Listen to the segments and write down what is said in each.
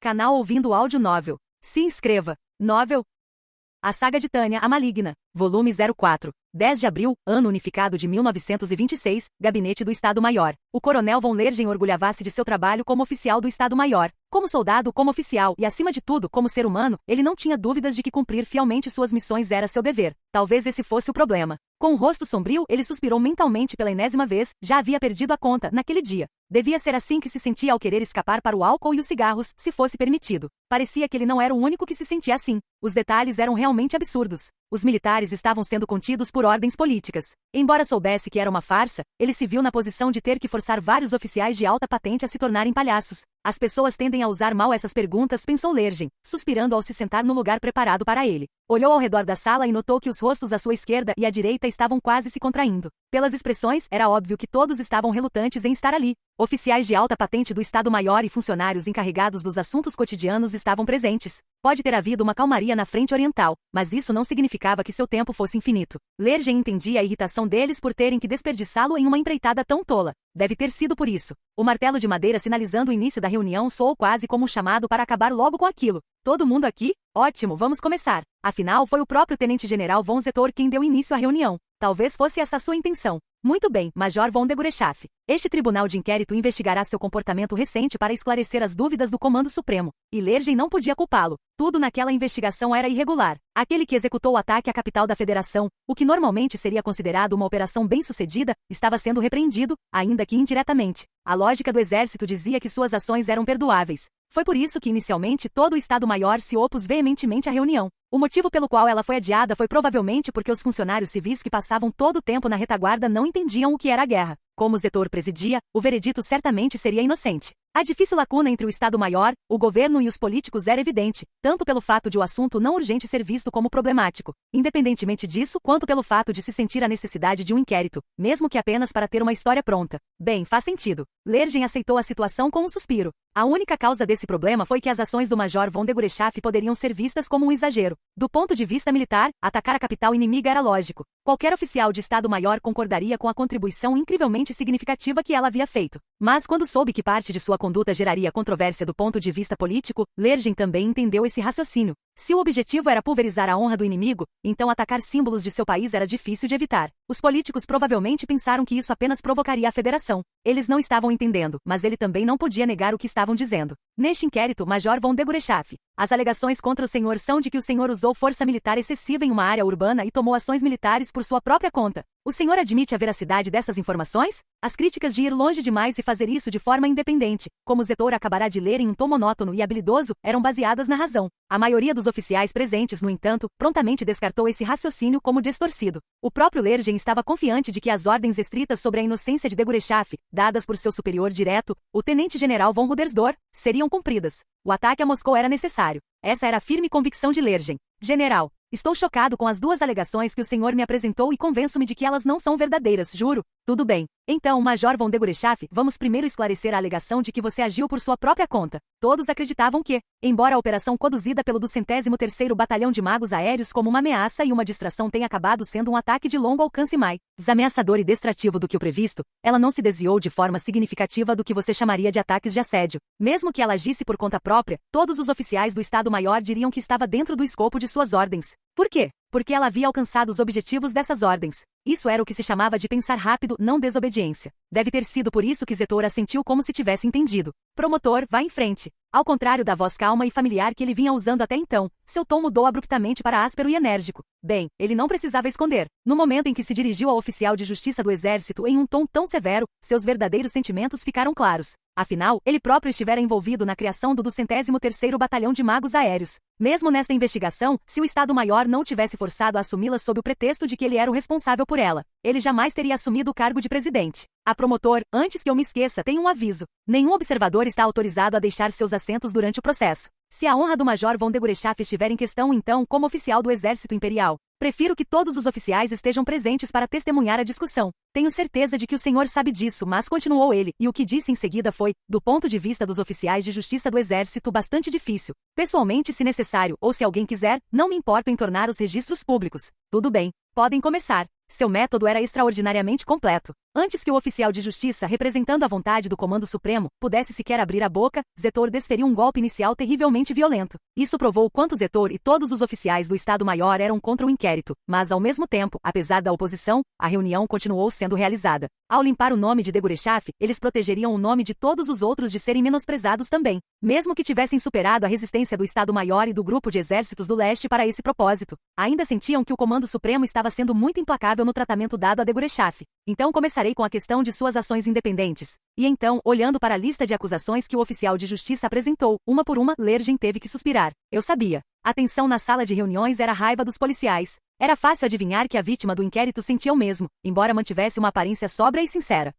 Canal Ouvindo Áudio Novel. Se inscreva. Novel. A Saga de Tânia, a Maligna. Volume 04. 10 de abril, ano unificado de 1926, Gabinete do Estado-Maior. O coronel von Lergen orgulhava-se de seu trabalho como oficial do Estado-Maior. Como soldado, como oficial e, acima de tudo, como ser humano, ele não tinha dúvidas de que cumprir fielmente suas missões era seu dever. Talvez esse fosse o problema. Com o rosto sombrio, ele suspirou mentalmente pela enésima vez, já havia perdido a conta, naquele dia. Devia ser assim que se sentia ao querer escapar para o álcool e os cigarros, se fosse permitido. Parecia que ele não era o único que se sentia assim. Os detalhes eram realmente absurdos. Os militares estavam sendo contidos por ordens políticas. Embora soubesse que era uma farsa, ele se viu na posição de ter que forçar vários oficiais de alta patente a se tornarem palhaços. As pessoas tendem a usar mal essas perguntas, pensou Lergen, suspirando ao se sentar no lugar preparado para ele. Olhou ao redor da sala e notou que os rostos à sua esquerda e à direita estavam quase se contraindo. Pelas expressões, era óbvio que todos estavam relutantes em estar ali. Oficiais de alta patente do Estado-Maior e funcionários encarregados dos assuntos cotidianos estavam presentes. Pode ter havido uma calmaria na frente oriental, mas isso não significava que seu tempo fosse infinito. Lergen entendia a irritação deles por terem que desperdiçá-lo em uma empreitada tão tola. Deve ter sido por isso. O martelo de madeira sinalizando o início da reunião soou quase como um chamado para acabar logo com aquilo. Todo mundo aqui? Ótimo, vamos começar. Afinal, foi o próprio tenente-general von Zetor quem deu início à reunião. Talvez fosse essa sua intenção. Muito bem, Major von de Gurechaff. Este tribunal de inquérito investigará seu comportamento recente para esclarecer as dúvidas do Comando Supremo. E Lergen não podia culpá-lo. Tudo naquela investigação era irregular. Aquele que executou o ataque à capital da Federação, o que normalmente seria considerado uma operação bem-sucedida, estava sendo repreendido, ainda que indiretamente. A lógica do exército dizia que suas ações eram perdoáveis. Foi por isso que inicialmente todo o Estado-Maior se opôs veementemente à reunião. O motivo pelo qual ela foi adiada foi provavelmente porque os funcionários civis que passavam todo o tempo na retaguarda não entendiam o que era a guerra. Como Zetor presidia, o veredito certamente seria inocente. A difícil lacuna entre o Estado-Maior, o governo e os políticos era evidente, tanto pelo fato de o assunto não urgente ser visto como problemático, independentemente disso, quanto pelo fato de se sentir a necessidade de um inquérito, mesmo que apenas para ter uma história pronta. Bem, faz sentido. Lergen aceitou a situação com um suspiro. A única causa desse problema foi que as ações do Major von de Gurechaff poderiam ser vistas como um exagero. Do ponto de vista militar, atacar a capital inimiga era lógico. Qualquer oficial de Estado-Maior concordaria com a contribuição incrivelmente significativa que ela havia feito. Mas quando soube que parte de sua conduta geraria controvérsia do ponto de vista político, Lergen também entendeu esse raciocínio. Se o objetivo era pulverizar a honra do inimigo, então atacar símbolos de seu país era difícil de evitar. Os políticos provavelmente pensaram que isso apenas provocaria a federação. Eles não estavam entendendo, mas ele também não podia negar o que estavam dizendo. Neste inquérito, Major von de Gurechaff, as alegações contra o senhor são de que o senhor usou força militar excessiva em uma área urbana e tomou ações militares por sua própria conta. O senhor admite a veracidade dessas informações? As críticas de ir longe demais e fazer isso de forma independente, como Zetor acabará de ler em um tom monótono e habilidoso, eram baseadas na razão. A maioria dos oficiais presentes, no entanto, prontamente descartou esse raciocínio como distorcido. O próprio Lergen estava confiante de que as ordens estritas sobre a inocência de de Gurechaff, dadas por seu superior direto, o tenente-general von Rudersdorf, seriam cumpridas. O ataque a Moscou era necessário. Essa era a firme convicção de Lergen. General, estou chocado com as duas alegações que o senhor me apresentou e convenço-me de que elas não são verdadeiras, juro. Tudo bem. Então, Major von de Gurechaff, vamos primeiro esclarecer a alegação de que você agiu por sua própria conta. Todos acreditavam que, embora a operação conduzida pelo 203º Batalhão de Magos Aéreos como uma ameaça e uma distração tenha acabado sendo um ataque de longo alcance mais ameaçador e destrativo do que o previsto, ela não se desviou de forma significativa do que você chamaria de ataques de assédio. Mesmo que ela agisse por conta própria, todos os oficiais do Estado-Maior diriam que estava dentro do escopo de suas ordens. Por quê? Porque ela havia alcançado os objetivos dessas ordens. Isso era o que se chamava de pensar rápido, não desobediência. Deve ter sido por isso que Zetor assentiu como se tivesse entendido. Promotor, vá em frente. Ao contrário da voz calma e familiar que ele vinha usando até então, seu tom mudou abruptamente para áspero e enérgico. Bem, ele não precisava esconder. No momento em que se dirigiu ao oficial de justiça do exército em um tom tão severo, seus verdadeiros sentimentos ficaram claros. Afinal, ele próprio estivera envolvido na criação do 203º Batalhão de Magos Aéreos. Mesmo nesta investigação, se o Estado-Maior não tivesse forçado a assumi-la sob o pretexto de que ele era o responsável por ela, ele jamais teria assumido o cargo de presidente. A promotor, antes que eu me esqueça, tem um aviso. Nenhum observador está autorizado a deixar seus assentos durante o processo. Se a honra do Major von de Gurechaff estiver em questão então, como oficial do Exército Imperial, prefiro que todos os oficiais estejam presentes para testemunhar a discussão. Tenho certeza de que o senhor sabe disso, mas continuou ele, e o que disse em seguida foi, do ponto de vista dos oficiais de justiça do Exército, bastante difícil. Pessoalmente, se necessário, ou se alguém quiser, não me importo em tornar os registros públicos. Tudo bem, podem começar. Seu método era extraordinariamente completo. Antes que o oficial de justiça, representando a vontade do Comando Supremo, pudesse sequer abrir a boca, Zetor desferiu um golpe inicial terrivelmente violento. Isso provou quanto Zetor e todos os oficiais do Estado-Maior eram contra o inquérito, mas ao mesmo tempo, apesar da oposição, a reunião continuou sendo realizada. Ao limpar o nome de Degorechaf, eles protegeriam o nome de todos os outros de serem menosprezados também, mesmo que tivessem superado a resistência do Estado-Maior e do grupo de exércitos do leste para esse propósito. Ainda sentiam que o Comando Supremo estava sendo muito implacável no tratamento dado a Degorechaf. Então começarei com a questão de suas ações independentes. E então, olhando para a lista de acusações que o oficial de justiça apresentou, uma por uma, Lergen teve que suspirar. Eu sabia. A tensão na sala de reuniões era a raiva dos policiais. Era fácil adivinhar que a vítima do inquérito sentia o mesmo, embora mantivesse uma aparência sóbria e sincera.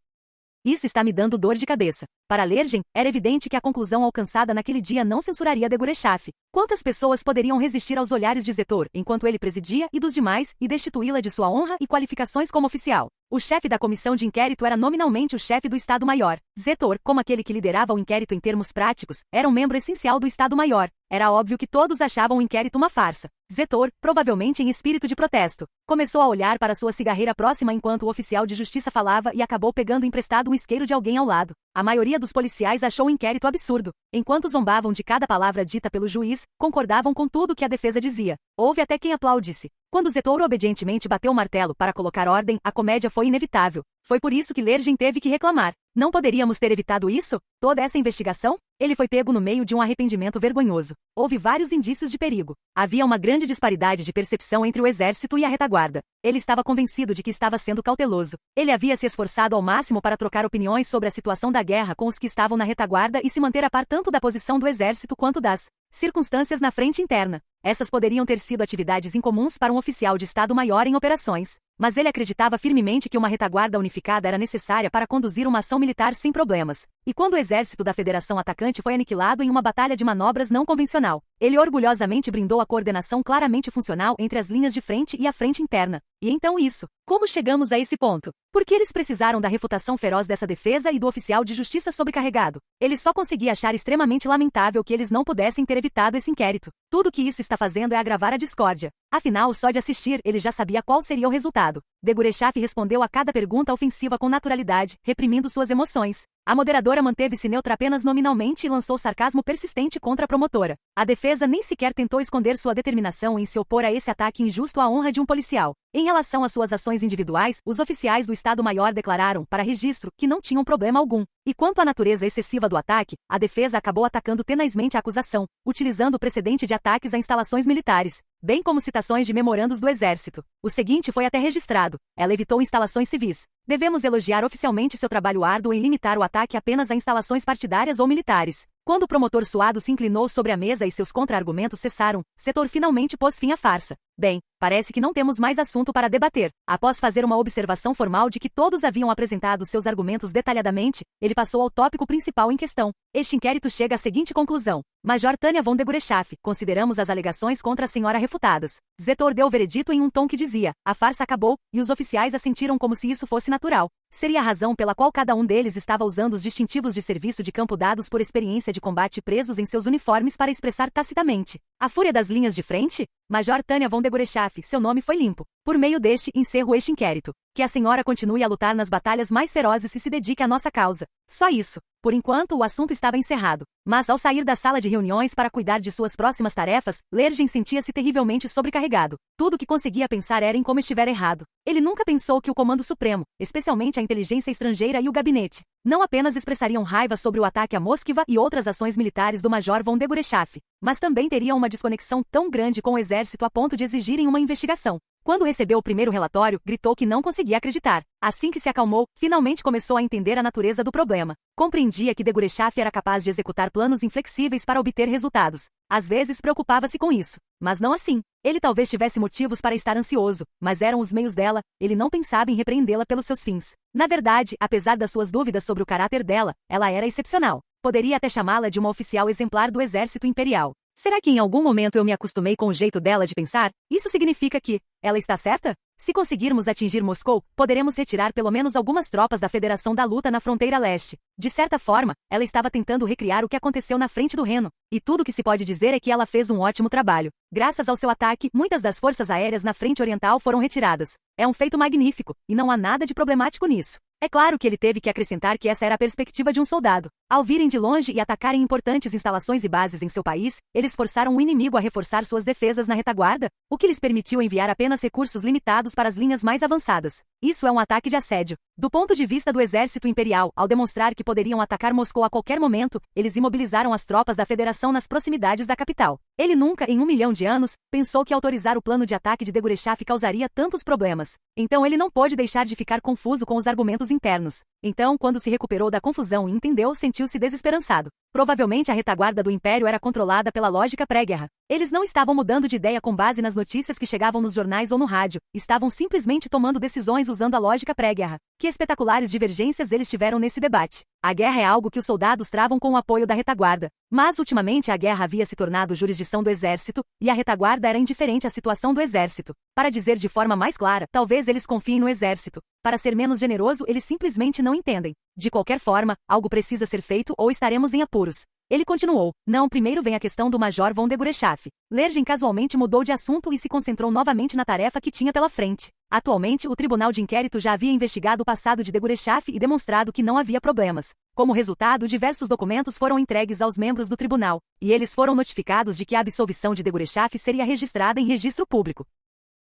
Isso está me dando dor de cabeça. Para Lergen, era evidente que a conclusão alcançada naquele dia não censuraria Degorechaf. Quantas pessoas poderiam resistir aos olhares de Zetor, enquanto ele presidia, e dos demais, e destituí-la de sua honra e qualificações como oficial? O chefe da comissão de inquérito era nominalmente o chefe do Estado-Maior. Zetor, como aquele que liderava o inquérito em termos práticos, era um membro essencial do Estado-Maior. Era óbvio que todos achavam o inquérito uma farsa. Zetor, provavelmente em espírito de protesto, começou a olhar para sua cigarreira próxima enquanto o oficial de justiça falava e acabou pegando emprestado um isqueiro de alguém ao lado. A maioria dos policiais achou o inquérito absurdo. Enquanto zombavam de cada palavra dita pelo juiz, concordavam com tudo o que a defesa dizia. Houve até quem aplaudisse. Quando Zetor obedientemente bateu o martelo para colocar ordem, a comédia foi inevitável. Foi por isso que Lergen teve que reclamar. Não poderíamos ter evitado isso? Toda essa investigação? Ele foi pego no meio de um arrependimento vergonhoso. Houve vários indícios de perigo. Havia uma grande disparidade de percepção entre o exército e a retaguarda. Ele estava convencido de que estava sendo cauteloso. Ele havia se esforçado ao máximo para trocar opiniões sobre a situação da guerra com os que estavam na retaguarda e se manter a par tanto da posição do exército quanto das circunstâncias na frente interna. Essas poderiam ter sido atividades incomuns para um oficial de Estado-Maior em operações. Mas ele acreditava firmemente que uma retaguarda unificada era necessária para conduzir uma ação militar sem problemas. E quando o exército da Federação Atacante foi aniquilado em uma batalha de manobras não convencional, ele orgulhosamente brindou a coordenação claramente funcional entre as linhas de frente e a frente interna. E então isso. Como chegamos a esse ponto? Porque eles precisaram da refutação feroz dessa defesa e do oficial de justiça sobrecarregado. Ele só conseguia achar extremamente lamentável que eles não pudessem ter evitado esse inquérito. Tudo que isso está fazendo é agravar a discórdia. Afinal, só de assistir, ele já sabia qual seria o resultado. Degorechaf respondeu a cada pergunta ofensiva com naturalidade, reprimindo suas emoções. A moderadora manteve-se neutra apenas nominalmente e lançou sarcasmo persistente contra a promotora. A defesa nem sequer tentou esconder sua determinação em se opor a esse ataque injusto à honra de um policial. Em relação às suas ações individuais, os oficiais do Estado-Maior declararam, para registro, que não tinham problema algum. E quanto à natureza excessiva do ataque, a defesa acabou atacando tenazmente a acusação, utilizando o precedente de ataques a instalações militares, bem como citações de memorandos do Exército. O seguinte foi até registrado. Ela evitou instalações civis. Devemos elogiar oficialmente seu trabalho árduo em limitar o ataque apenas a instalações partidárias ou militares. Quando o promotor suado se inclinou sobre a mesa e seus contra-argumentos cessaram, Zetor finalmente pôs fim à farsa. Bem, parece que não temos mais assunto para debater. Após fazer uma observação formal de que todos haviam apresentado seus argumentos detalhadamente, ele passou ao tópico principal em questão. Este inquérito chega à seguinte conclusão. Major Tânia von Degorechaf, consideramos as alegações contra a senhora refutadas. Zetor deu o veredito em um tom que dizia, a farsa acabou, e os oficiais assentiram como se isso fosse natural. Seria a razão pela qual cada um deles estava usando os distintivos de serviço de campo dados por experiência de combate presos em seus uniformes para expressar tacitamente a fúria das linhas de frente? Major Tânia von Degorechaf, seu nome foi limpo. Por meio deste, encerro este inquérito. Que a senhora continue a lutar nas batalhas mais ferozes e se dedique à nossa causa. Só isso. Por enquanto, o assunto estava encerrado. Mas ao sair da sala de reuniões para cuidar de suas próximas tarefas, Lergen sentia-se terrivelmente sobrecarregado. Tudo o que conseguia pensar era em como estivera errado. Ele nunca pensou que o Comando Supremo, especialmente a inteligência estrangeira e o gabinete, não apenas expressariam raiva sobre o ataque a Moskva e outras ações militares do Major von Degorechaf, mas também teriam uma desconexão tão grande com o exército a ponto de exigirem uma investigação. Quando recebeu o primeiro relatório, gritou que não conseguia acreditar. Assim que se acalmou, finalmente começou a entender a natureza do problema. Compreendia que Degorechaf era capaz de executar planos inflexíveis para obter resultados. Às vezes preocupava-se com isso, mas não assim. Ele talvez tivesse motivos para estar ansioso, mas eram os meios dela, ele não pensava em repreendê-la pelos seus fins. Na verdade, apesar das suas dúvidas sobre o caráter dela, ela era excepcional. Poderia até chamá-la de uma oficial exemplar do exército imperial. Será que em algum momento eu me acostumei com o jeito dela de pensar? Isso significa que ela está certa? Se conseguirmos atingir Moscou, poderemos retirar pelo menos algumas tropas da Federação da Luta na fronteira leste. De certa forma, ela estava tentando recriar o que aconteceu na frente do Reno. E tudo o que se pode dizer é que ela fez um ótimo trabalho. Graças ao seu ataque, muitas das forças aéreas na frente oriental foram retiradas. É um feito magnífico, e não há nada de problemático nisso. É claro que ele teve que acrescentar que essa era a perspectiva de um soldado. Ao virem de longe e atacarem importantes instalações e bases em seu país, eles forçaram o inimigo a reforçar suas defesas na retaguarda, o que lhes permitiu enviar apenas recursos limitados para as linhas mais avançadas. Isso é um ataque de assédio. Do ponto de vista do exército imperial, ao demonstrar que poderiam atacar Moscou a qualquer momento, eles imobilizaram as tropas da Federação nas proximidades da capital. Ele nunca, em 1 milhão de anos, pensou que autorizar o plano de ataque de Degorechaf causaria tantos problemas. Então ele não pôde deixar de ficar confuso com os argumentos internos. Então, quando se recuperou da confusão e entendeu, sentiu-se desesperançado. Provavelmente a retaguarda do Império era controlada pela lógica pré-guerra. Eles não estavam mudando de ideia com base nas notícias que chegavam nos jornais ou no rádio, estavam simplesmente tomando decisões usando a lógica pré-guerra. Que espetaculares divergências eles tiveram nesse debate. A guerra é algo que os soldados travam com o apoio da retaguarda. Mas, ultimamente, a guerra havia se tornado jurisdição do exército, e a retaguarda era indiferente à situação do exército. Para dizer de forma mais clara, talvez eles confiem no exército. Para ser menos generoso, eles simplesmente não entendem. De qualquer forma, algo precisa ser feito ou estaremos em apuros. Ele continuou. Não, primeiro vem a questão do Major von Degorechaf. Lergen casualmente mudou de assunto e se concentrou novamente na tarefa que tinha pela frente. Atualmente, o Tribunal de Inquérito já havia investigado o passado de Degorechaf e demonstrado que não havia problemas. Como resultado, diversos documentos foram entregues aos membros do tribunal, e eles foram notificados de que a absolvição de Degorechaf seria registrada em registro público.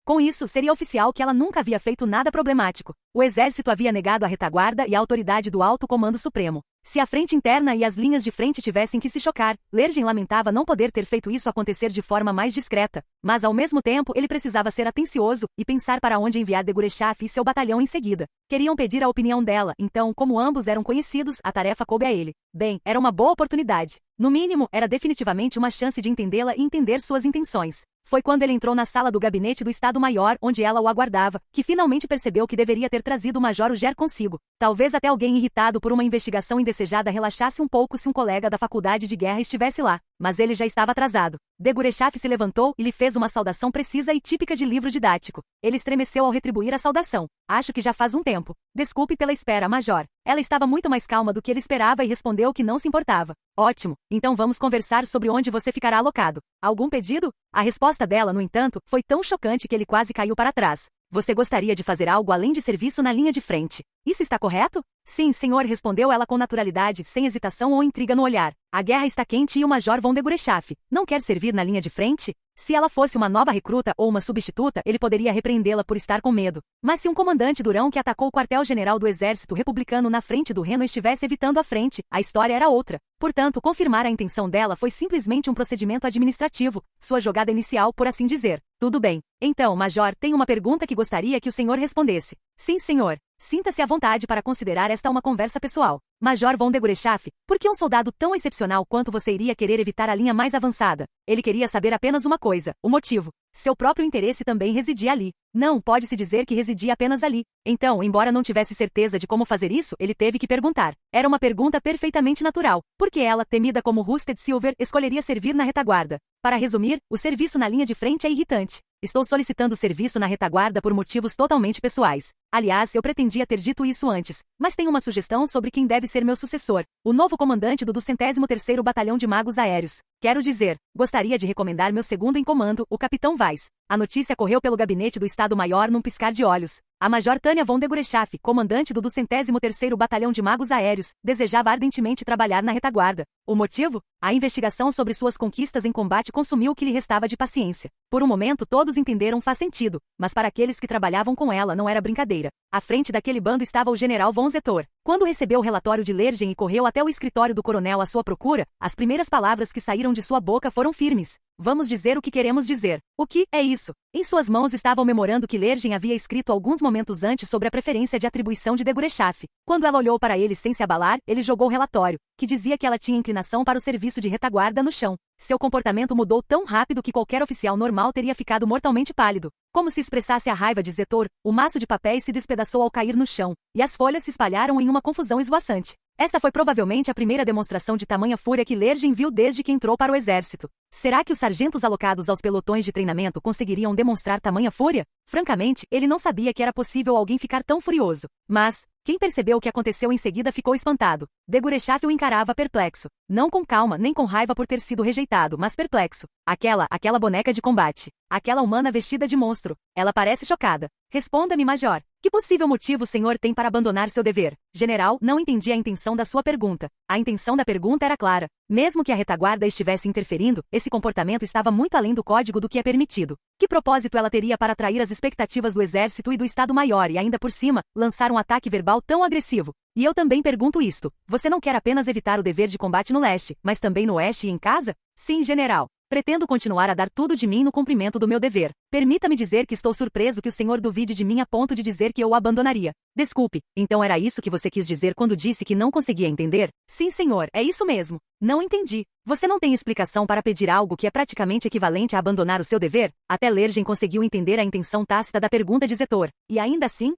Com isso, seria oficial que ela nunca havia feito nada problemático. O exército havia negado a retaguarda e a autoridade do Alto Comando Supremo. Se a frente interna e as linhas de frente tivessem que se chocar, Lergen lamentava não poder ter feito isso acontecer de forma mais discreta. Mas ao mesmo tempo, ele precisava ser atencioso e pensar para onde enviar Degorechaf e seu batalhão em seguida. Queriam pedir a opinião dela, então, como ambos eram conhecidos, a tarefa coube a ele. Bem, era uma boa oportunidade. No mínimo, era definitivamente uma chance de entendê-la e entender suas intenções. Foi quando ele entrou na sala do gabinete do Estado-Maior, onde ela o aguardava, que finalmente percebeu que deveria ter trazido o Major Uger consigo. Talvez até alguém irritado por uma investigação indesejada relaxasse um pouco se um colega da faculdade de guerra estivesse lá. Mas ele já estava atrasado. Degorechaf se levantou e lhe fez uma saudação precisa e típica de livro didático. Ele estremeceu ao retribuir a saudação. Acho que já faz um tempo. Desculpe pela espera, Major. Ela estava muito mais calma do que ele esperava e respondeu que não se importava. Ótimo, então vamos conversar sobre onde você ficará alocado. Algum pedido? A resposta dela, no entanto, foi tão chocante que ele quase caiu para trás. Você gostaria de fazer algo além de serviço na linha de frente? Isso está correto? Sim, senhor, respondeu ela com naturalidade, sem hesitação ou intriga no olhar. A guerra está quente e o Major von Degorechaf não quer servir na linha de frente? Se ela fosse uma nova recruta ou uma substituta, ele poderia repreendê-la por estar com medo. Mas se um comandante durão que atacou o quartel-general do exército republicano na frente do Reno estivesse evitando a frente, a história era outra. Portanto, confirmar a intenção dela foi simplesmente um procedimento administrativo, sua jogada inicial, por assim dizer. Tudo bem. Então, Major, tenho uma pergunta que gostaria que o senhor respondesse. Sim, senhor. Sinta-se à vontade para considerar esta uma conversa pessoal. Major von Degorechaf, por que um soldado tão excepcional quanto você iria querer evitar a linha mais avançada? Ele queria saber apenas uma coisa, o motivo. Seu próprio interesse também residia ali. Não, pode-se dizer que residia apenas ali. Então, embora não tivesse certeza de como fazer isso, ele teve que perguntar. Era uma pergunta perfeitamente natural. Por que ela, temida como Rusted Silver, escolheria servir na retaguarda? Para resumir, o serviço na linha de frente é irritante. Estou solicitando serviço na retaguarda por motivos totalmente pessoais. Aliás, eu pretendia ter dito isso antes, mas tenho uma sugestão sobre quem deve ser meu sucessor, o novo comandante do 203º Batalhão de Magos Aéreos. Quero dizer, gostaria de recomendar meu segundo em comando, o Capitão Weiss. A notícia correu pelo gabinete do Estado-Maior num piscar de olhos. A Major Tânia von Degorechaf, comandante do 203º Batalhão de Magos Aéreos, desejava ardentemente trabalhar na retaguarda. O motivo? A investigação sobre suas conquistas em combate consumiu o que lhe restava de paciência. Por um momento todos entenderam faz sentido, mas para aqueles que trabalhavam com ela não era brincadeira. À frente daquele bando estava o general von Zetor. Quando recebeu o relatório de Lergen e correu até o escritório do coronel à sua procura, as primeiras palavras que saíram de sua boca foram firmes. Vamos dizer o que queremos dizer. O que é isso? Em suas mãos estava o memorando que Lergen havia escrito alguns momentos antes sobre a preferência de atribuição de Degorechaf. Quando ela olhou para ele sem se abalar, ele jogou o relatório, que dizia que ela tinha inclinação para o serviço de retaguarda no chão. Seu comportamento mudou tão rápido que qualquer oficial normal teria ficado mortalmente pálido. Como se expressasse a raiva de Zetor, o maço de papéis se despedaçou ao cair no chão, e as folhas se espalharam em uma confusão esvoaçante. Essa foi provavelmente a primeira demonstração de tamanha fúria que Lergen viu desde que entrou para o exército. Será que os sargentos alocados aos pelotões de treinamento conseguiriam demonstrar tamanha fúria? Francamente, ele não sabia que era possível alguém ficar tão furioso. Mas, quem percebeu o que aconteceu em seguida ficou espantado. Degorechaf o encarava perplexo. Não com calma nem com raiva por ter sido rejeitado, mas perplexo. Aquela boneca de combate. Aquela humana vestida de monstro. Ela parece chocada. Responda-me, Major. Que possível motivo o senhor tem para abandonar seu dever? General, não entendi a intenção da sua pergunta. A intenção da pergunta era clara. Mesmo que a retaguarda estivesse interferindo, esse comportamento estava muito além do código do que é permitido. Que propósito ela teria para atrair as expectativas do exército e do Estado-Maior e ainda por cima, lançar um ataque verbal tão agressivo? E eu também pergunto isto. Você não quer apenas evitar o dever de combate no leste, mas também no oeste e em casa? Sim, general. Pretendo continuar a dar tudo de mim no cumprimento do meu dever. Permita-me dizer que estou surpreso que o senhor duvide de mim a ponto de dizer que eu o abandonaria. Desculpe, então era isso que você quis dizer quando disse que não conseguia entender? Sim, senhor, é isso mesmo. Não entendi. Você não tem explicação para pedir algo que é praticamente equivalente a abandonar o seu dever? Até Lergen conseguiu entender a intenção tácita da pergunta de Zetor. E ainda assim,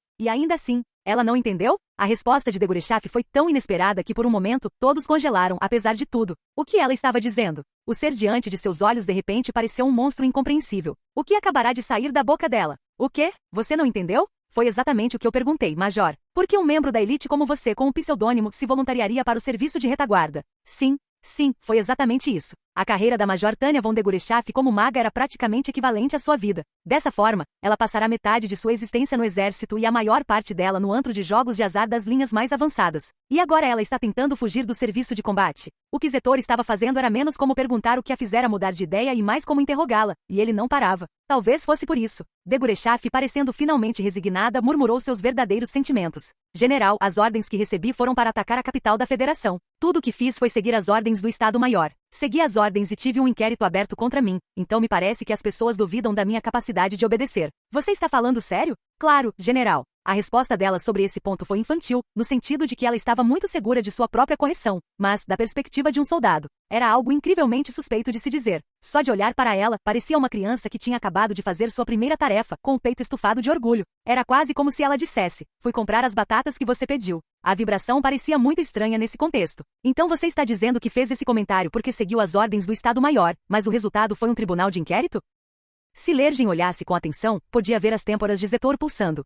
ela não entendeu? A resposta de Degorechaf foi tão inesperada que por um momento, todos congelaram, apesar de tudo. O que ela estava dizendo? O ser diante de seus olhos de repente pareceu um monstro incompreensível. O que acabará de sair da boca dela? O quê? Você não entendeu? Foi exatamente o que eu perguntei, Major. Por que um membro da elite como você com um pseudônimo se voluntariaria para o serviço de retaguarda? Sim, foi exatamente isso. A carreira da Major Tanya von Degorechaf como maga era praticamente equivalente à sua vida. Dessa forma, ela passará metade de sua existência no exército e a maior parte dela no antro de jogos de azar das linhas mais avançadas. E agora ela está tentando fugir do serviço de combate. O que Zetor estava fazendo era menos como perguntar o que a fizera mudar de ideia e mais como interrogá-la, e ele não parava. Talvez fosse por isso. Degorechaf, parecendo finalmente resignada, murmurou seus verdadeiros sentimentos. General, as ordens que recebi foram para atacar a capital da Federação. Tudo o que fiz foi seguir as ordens do Estado-Maior. Segui as ordens e tive um inquérito aberto contra mim, então me parece que as pessoas duvidam da minha capacidade de obedecer. Você está falando sério? Claro, general. A resposta dela sobre esse ponto foi infantil, no sentido de que ela estava muito segura de sua própria correção, mas, da perspectiva de um soldado, era algo incrivelmente suspeito de se dizer. Só de olhar para ela, parecia uma criança que tinha acabado de fazer sua primeira tarefa, com o peito estufado de orgulho. Era quase como se ela dissesse: fui comprar as batatas que você pediu. A vibração parecia muito estranha nesse contexto. Então você está dizendo que fez esse comentário porque seguiu as ordens do Estado-Maior, mas o resultado foi um tribunal de inquérito? Se Lergen olhasse com atenção, podia ver as têmporas de Zetor pulsando.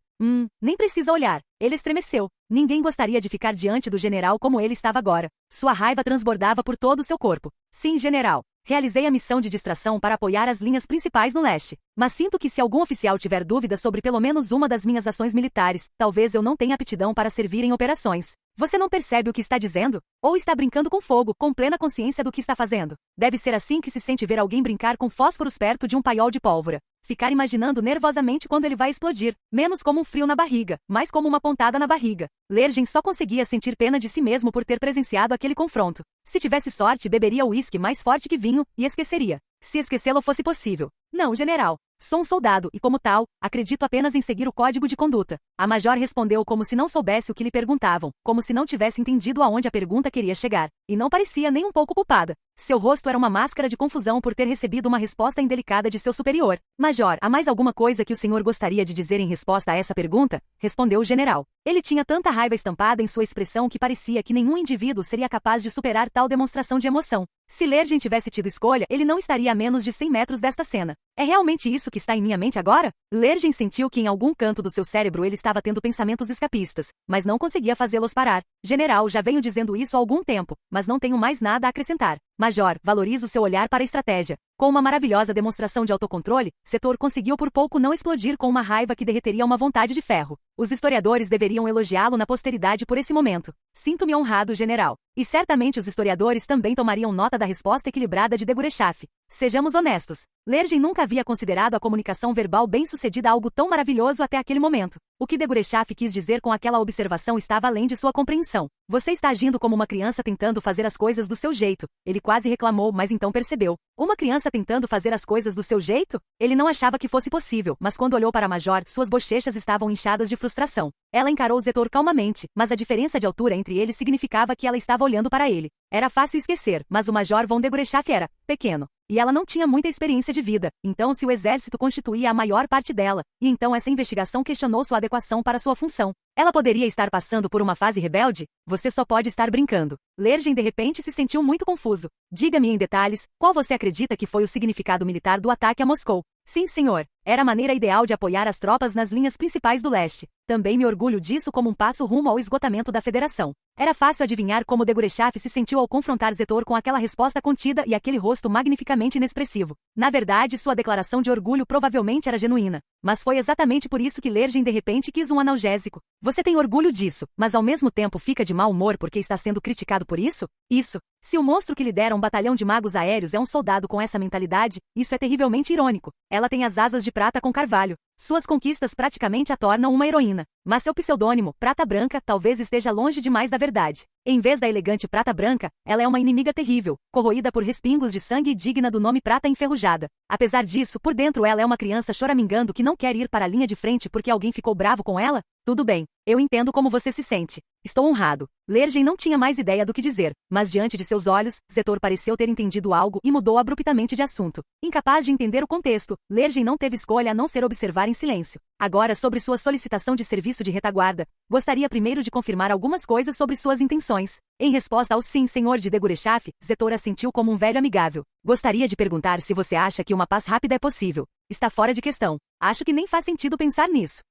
Nem precisa olhar. Ele estremeceu. Ninguém gostaria de ficar diante do general como ele estava agora. Sua raiva transbordava por todo o seu corpo. Sim, general. Realizei a missão de distração para apoiar as linhas principais no leste. Mas sinto que se algum oficial tiver dúvidas sobre pelo menos uma das minhas ações militares, talvez eu não tenha aptidão para servir em operações. Você não percebe o que está dizendo? Ou está brincando com fogo, com plena consciência do que está fazendo? Deve ser assim que se sente ver alguém brincar com fósforos perto de um paiol de pólvora. Ficar imaginando nervosamente quando ele vai explodir, menos como um frio na barriga, mais como uma pontada na barriga. Lergen só conseguia sentir pena de si mesmo por ter presenciado aquele confronto. Se tivesse sorte, beberia uísque mais forte que vinho, e esqueceria. Se esquecê-lo fosse possível. Não, general. Sou um soldado e, como tal, acredito apenas em seguir o código de conduta. A major respondeu como se não soubesse o que lhe perguntavam, como se não tivesse entendido aonde a pergunta queria chegar, e não parecia nem um pouco culpada. Seu rosto era uma máscara de confusão por ter recebido uma resposta indelicada de seu superior. Major, há mais alguma coisa que o senhor gostaria de dizer em resposta a essa pergunta? Respondeu o general. Ele tinha tanta raiva estampada em sua expressão que parecia que nenhum indivíduo seria capaz de superar tal demonstração de emoção. Se Lergen tivesse tido escolha, ele não estaria a menos de 100 metros desta cena. É realmente isso que está em minha mente agora? Lergen sentiu que em algum canto do seu cérebro ele estava tendo pensamentos escapistas, mas não conseguia fazê-los parar. General, já venho dizendo isso há algum tempo, mas não tenho mais nada a acrescentar. Major, valorizo seu olhar para a estratégia. Com uma maravilhosa demonstração de autocontrole, Zetor conseguiu por pouco não explodir com uma raiva que derreteria uma vontade de ferro. Os historiadores deveriam elogiá-lo na posteridade por esse momento. Sinto-me honrado, general. E certamente os historiadores também tomariam nota da resposta equilibrada de Degorechaf. Sejamos honestos. Lergen nunca havia considerado a comunicação verbal bem-sucedida algo tão maravilhoso até aquele momento. O que Degorechaf quis dizer com aquela observação estava além de sua compreensão. Você está agindo como uma criança tentando fazer as coisas do seu jeito. Ele quase reclamou, mas então percebeu. Uma criança tentando fazer as coisas do seu jeito? Ele não achava que fosse possível, mas quando olhou para a Major, suas bochechas estavam inchadas de frustração. Ela encarou Zetor calmamente, mas a diferença de altura entre eles significava que ela estava olhando para ele. Era fácil esquecer, mas o Major von Degorechaf era pequeno. e ela não tinha muita experiência de vida, então se o exército constituía a maior parte dela, e então essa investigação questionou sua adequação para sua função. Ela poderia estar passando por uma fase rebelde? Você só pode estar brincando. Lergen de repente se sentiu muito confuso. Diga-me em detalhes, qual você acredita que foi o significado militar do ataque a Moscou? Sim, senhor. Era a maneira ideal de apoiar as tropas nas linhas principais do leste. Também me orgulho disso como um passo rumo ao esgotamento da federação. Era fácil adivinhar como Degorechaf se sentiu ao confrontar Zetor com aquela resposta contida e aquele rosto magnificamente inexpressivo. Na verdade, sua declaração de orgulho provavelmente era genuína. Mas foi exatamente por isso que Lergen de repente quis um analgésico. Você tem orgulho disso, mas ao mesmo tempo fica de mau humor porque está sendo criticado por isso? Isso. Se o monstro que lidera um batalhão de magos aéreos é um soldado com essa mentalidade, isso é terrivelmente irônico. Ela tem as asas de prata com carvalho. Suas conquistas praticamente a tornam uma heroína. Mas seu pseudônimo, Prata Branca, talvez esteja longe demais da verdade. Em vez da elegante Prata Branca, ela é uma inimiga terrível, corroída por respingos de sangue e digna do nome Prata Enferrujada. Apesar disso, por dentro ela é uma criança choramingando que não quer ir para a linha de frente porque alguém ficou bravo com ela? Tudo bem, eu entendo como você se sente. Estou honrado. Lergen não tinha mais ideia do que dizer, mas diante de seus olhos, Zetor pareceu ter entendido algo e mudou abruptamente de assunto. Incapaz de entender o contexto, Lergen não teve escolha a não ser observar em silêncio. Agora, sobre sua solicitação de serviço de retaguarda, gostaria primeiro de confirmar algumas coisas sobre suas intenções. Em resposta ao sim, senhor de Degorechaf, Zetor assentiu como um velho amigável. Gostaria de perguntar se você acha que uma paz rápida é possível. Está fora de questão. Acho que nem faz sentido pensar nisso.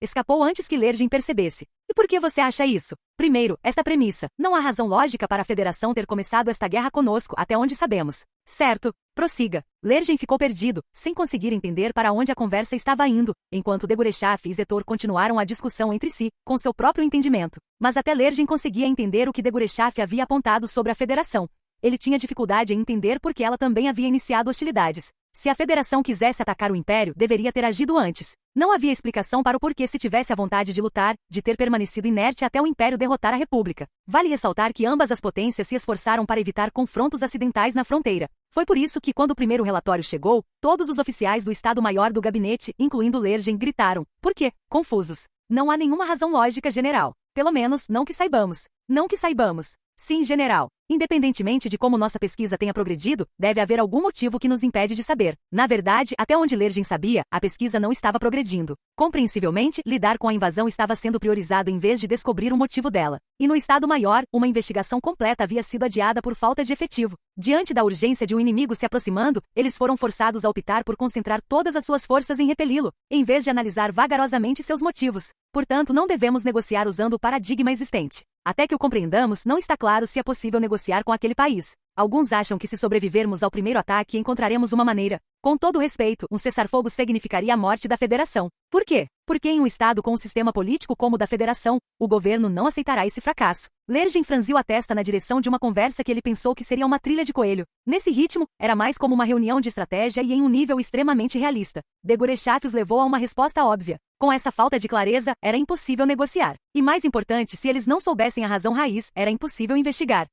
Escapou antes que Lergen percebesse. E por que você acha isso? Primeiro, essa premissa. Não há razão lógica para a Federação ter começado esta guerra conosco, até onde sabemos. Certo. Prossiga. Lergen ficou perdido, sem conseguir entender para onde a conversa estava indo, enquanto Degorechaf e Zetor continuaram a discussão entre si, com seu próprio entendimento. Mas até Lergen conseguia entender o que Degorechaf havia apontado sobre a Federação. Ele tinha dificuldade em entender porque ela também havia iniciado hostilidades. Se a Federação quisesse atacar o Império, deveria ter agido antes. Não havia explicação para o porquê se tivesse a vontade de lutar, de ter permanecido inerte até o Império derrotar a República. Vale ressaltar que ambas as potências se esforçaram para evitar confrontos acidentais na fronteira. Foi por isso que, quando o primeiro relatório chegou, todos os oficiais do Estado-Maior do gabinete, incluindo Lergen, gritaram. Por quê? Confusos. Não há nenhuma razão lógica, general. Pelo menos, não que saibamos. Não que saibamos. Sim, general. Independentemente de como nossa pesquisa tenha progredido, deve haver algum motivo que nos impede de saber. Na verdade, até onde Lergen sabia, a pesquisa não estava progredindo. Compreensivelmente, lidar com a invasão estava sendo priorizado em vez de descobrir o motivo dela. E no Estado-Maior, uma investigação completa havia sido adiada por falta de efetivo. Diante da urgência de um inimigo se aproximando, eles foram forçados a optar por concentrar todas as suas forças em repeli-lo, em vez de analisar vagarosamente seus motivos. Portanto, não devemos negociar usando o paradigma existente. Até que o compreendamos, não está claro se é possível negociar com aquele país. Alguns acham que se sobrevivermos ao primeiro ataque encontraremos uma maneira. Com todo respeito, um cessar-fogo significaria a morte da Federação. Por quê? Porque em um estado com um sistema político como o da Federação, o governo não aceitará esse fracasso. Lergen franziu a testa na direção de uma conversa que ele pensou que seria uma trilha de coelho. Nesse ritmo, era mais como uma reunião de estratégia e em um nível extremamente realista. Degorechaf os levou a uma resposta óbvia. Com essa falta de clareza, era impossível negociar. E mais importante, se eles não soubessem a razão raiz, era impossível investigar.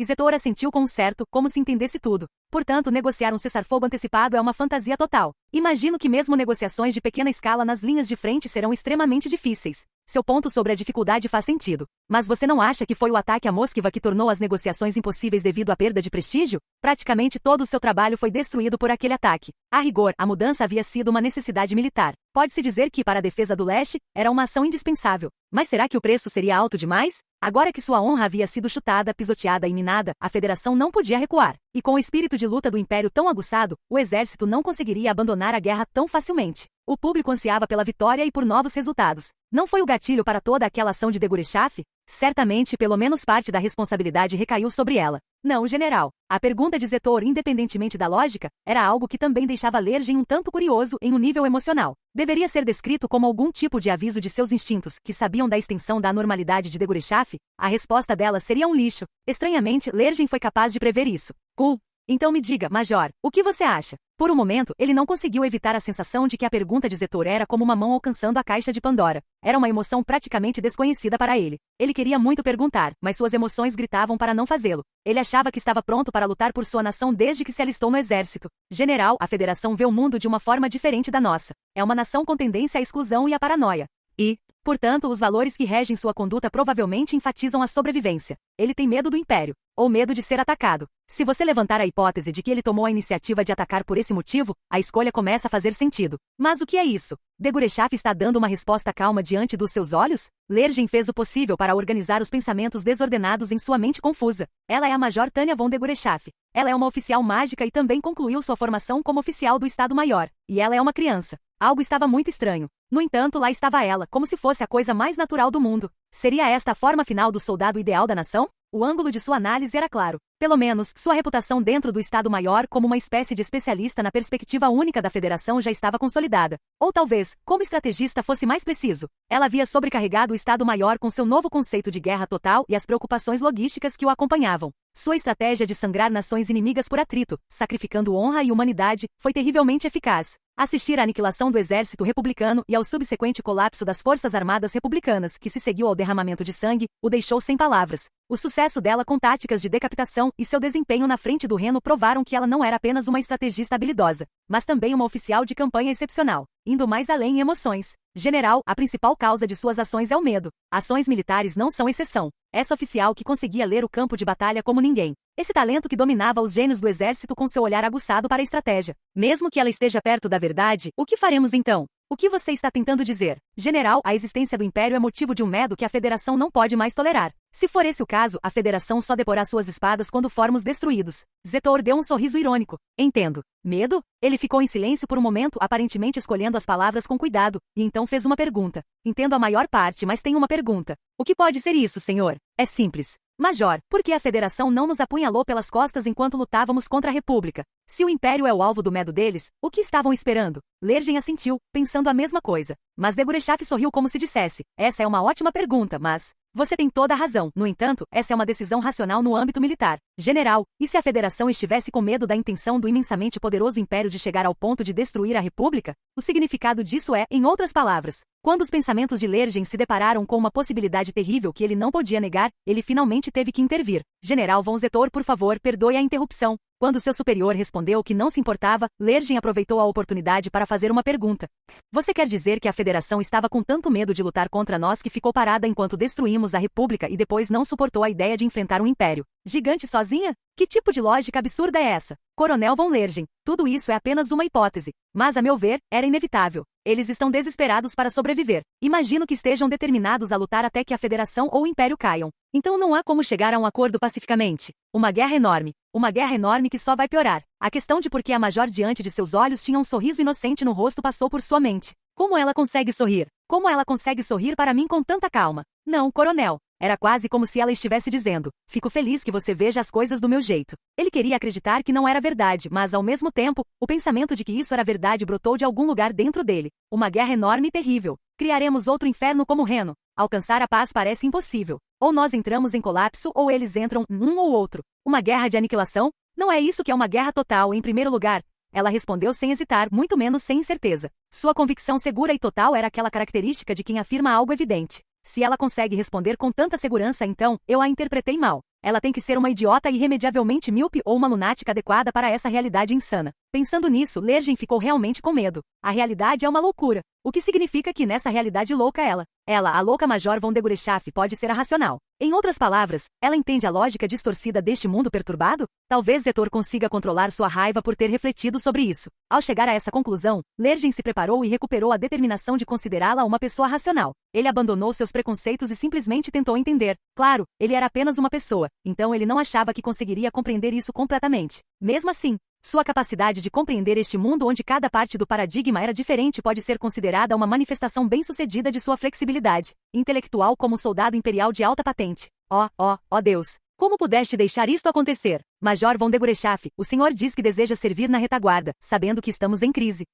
Zetor assentiu com um certo, como se entendesse tudo. Portanto, negociar um cessar-fogo antecipado é uma fantasia total. Imagino que mesmo negociações de pequena escala nas linhas de frente serão extremamente difíceis. Seu ponto sobre a dificuldade faz sentido. Mas você não acha que foi o ataque a Moskva que tornou as negociações impossíveis devido à perda de prestígio? Praticamente todo o seu trabalho foi destruído por aquele ataque. A rigor, a mudança havia sido uma necessidade militar. Pode-se dizer que, para a defesa do leste, era uma ação indispensável. Mas será que o preço seria alto demais? Agora que sua honra havia sido chutada, pisoteada e minada, a Federação não podia recuar. E com o espírito de luta do Império tão aguçado, o exército não conseguiria abandonar a guerra tão facilmente. O público ansiava pela vitória e por novos resultados. Não foi o gatilho para toda aquela ação de Degorechaf? Certamente, pelo menos parte da responsabilidade recaiu sobre ela. Não, general. A pergunta de Zetor, independentemente da lógica, era algo que também deixava Lergen um tanto curioso em um nível emocional. Deveria ser descrito como algum tipo de aviso de seus instintos, que sabiam da extensão da anormalidade de Degorechaf? A resposta dela seria um lixo. Estranhamente, Lergen foi capaz de prever isso. Cool. Então me diga, Major, o que você acha? Por um momento, ele não conseguiu evitar a sensação de que a pergunta de Zetor era como uma mão alcançando a caixa de Pandora. Era uma emoção praticamente desconhecida para ele. Ele queria muito perguntar, mas suas emoções gritavam para não fazê-lo. Ele achava que estava pronto para lutar por sua nação desde que se alistou no exército. General, a Federação vê o mundo de uma forma diferente da nossa. É uma nação com tendência à exclusão e à paranoia. E, portanto, os valores que regem sua conduta provavelmente enfatizam a sobrevivência. ele tem medo do Império, ou medo de ser atacado. Se você levantar a hipótese de que ele tomou a iniciativa de atacar por esse motivo, a escolha começa a fazer sentido. Mas o que é isso? Degoreshaf está dando uma resposta calma diante dos seus olhos? Lergen fez o possível para organizar os pensamentos desordenados em sua mente confusa. Ela é a Major Tanya von Degoreshaf. Ela é uma oficial mágica e também concluiu sua formação como oficial do Estado-Maior. E ela é uma criança. Algo estava muito estranho. No entanto, lá estava ela, como se fosse a coisa mais natural do mundo. Seria esta a forma final do soldado ideal da nação? O ângulo de sua análise era claro. Pelo menos, sua reputação dentro do Estado-Maior como uma espécie de especialista na perspectiva única da Federação já estava consolidada. Ou talvez, como estrategista fosse mais preciso, ela havia sobrecarregado o Estado-Maior com seu novo conceito de guerra total e as preocupações logísticas que o acompanhavam. Sua estratégia de sangrar nações inimigas por atrito, sacrificando honra e humanidade, foi terrivelmente eficaz. Assistir à aniquilação do exército republicano e ao subsequente colapso das forças armadas republicanas que se seguiu ao derramamento de sangue, o deixou sem palavras. O sucesso dela com táticas de decapitação e seu desempenho na frente do Reno provaram que ela não era apenas uma estrategista habilidosa, mas também uma oficial de campanha excepcional, indo mais além em emoções. General, a principal causa de suas ações é o medo. Ações militares não são exceção. Essa oficial que conseguia ler o campo de batalha como ninguém. Esse talento que dominava os gênios do exército com seu olhar aguçado para a estratégia. Mesmo que ela esteja perto da verdade, o que faremos então? O que você está tentando dizer? General, a existência do Império é motivo de um medo que a Federação não pode mais tolerar. Se for esse o caso, a Federação só deporá suas espadas quando formos destruídos. Zetor deu um sorriso irônico. Entendo. Medo? Ele ficou em silêncio por um momento, aparentemente escolhendo as palavras com cuidado, e então fez uma pergunta. Entendo a maior parte, mas tenho uma pergunta. O que pode ser isso, senhor? É simples. Major, por que a Federação não nos apunhalou pelas costas enquanto lutávamos contra a República? Se o Império é o alvo do medo deles, o que estavam esperando? Lergen assentiu, pensando a mesma coisa. Mas Degoreshaf sorriu como se dissesse, essa é uma ótima pergunta, mas... Você tem toda a razão. No entanto, essa é uma decisão racional no âmbito militar. General, e se a Federação estivesse com medo da intenção do imensamente poderoso Império de chegar ao ponto de destruir a República? O significado disso é, em outras palavras, quando os pensamentos de Lergen se depararam com uma possibilidade terrível que ele não podia negar, ele finalmente teve que intervir. General von Zetor, por favor, perdoe a interrupção. Quando seu superior respondeu que não se importava, Lergen aproveitou a oportunidade para fazer uma pergunta. Você quer dizer que a Federação estava com tanto medo de lutar contra nós que ficou parada enquanto destruímos a República e depois não suportou a ideia de enfrentar um império gigante sozinha? Que tipo de lógica absurda é essa? Coronel von Lergen, tudo isso é apenas uma hipótese. Mas, a meu ver, era inevitável. Eles estão desesperados para sobreviver. Imagino que estejam determinados a lutar até que a Federação ou o Império caiam. Então não há como chegar a um acordo pacificamente. Uma guerra enorme. Uma guerra enorme que só vai piorar. A questão de por que a Major diante de seus olhos tinha um sorriso inocente no rosto passou por sua mente. Como ela consegue sorrir? Como ela consegue sorrir para mim com tanta calma? Não, coronel. Era quase como se ela estivesse dizendo, fico feliz que você veja as coisas do meu jeito. Ele queria acreditar que não era verdade, mas ao mesmo tempo, o pensamento de que isso era verdade brotou de algum lugar dentro dele. Uma guerra enorme e terrível. Criaremos outro inferno como Reno. Alcançar a paz parece impossível. Ou nós entramos em colapso ou eles entram um ou outro. Uma guerra de aniquilação? Não é isso que é uma guerra total, em primeiro lugar. Ela respondeu sem hesitar, muito menos sem incerteza. Sua convicção segura e total era aquela característica de quem afirma algo evidente. Se ela consegue responder com tanta segurança, então, eu a interpretei mal. Ela tem que ser uma idiota irremediavelmente míope ou uma lunática adequada para essa realidade insana. Pensando nisso, Lergen ficou realmente com medo. A realidade é uma loucura. O que significa que nessa realidade louca ela, a louca Major von Degoreshaf, pode ser a racional. Em outras palavras, ela entende a lógica distorcida deste mundo perturbado? Talvez Zetor consiga controlar sua raiva por ter refletido sobre isso. Ao chegar a essa conclusão, Lergen se preparou e recuperou a determinação de considerá-la uma pessoa racional. Ele abandonou seus preconceitos e simplesmente tentou entender. Claro, ele era apenas uma pessoa, então ele não achava que conseguiria compreender isso completamente. Mesmo assim, sua capacidade de compreender este mundo onde cada parte do paradigma era diferente pode ser considerada uma manifestação bem-sucedida de sua flexibilidade intelectual como soldado imperial de alta patente. Oh Deus! Como pudeste deixar isto acontecer? Major von Degoreshaf, o senhor diz que deseja servir na retaguarda, sabendo que estamos em crise.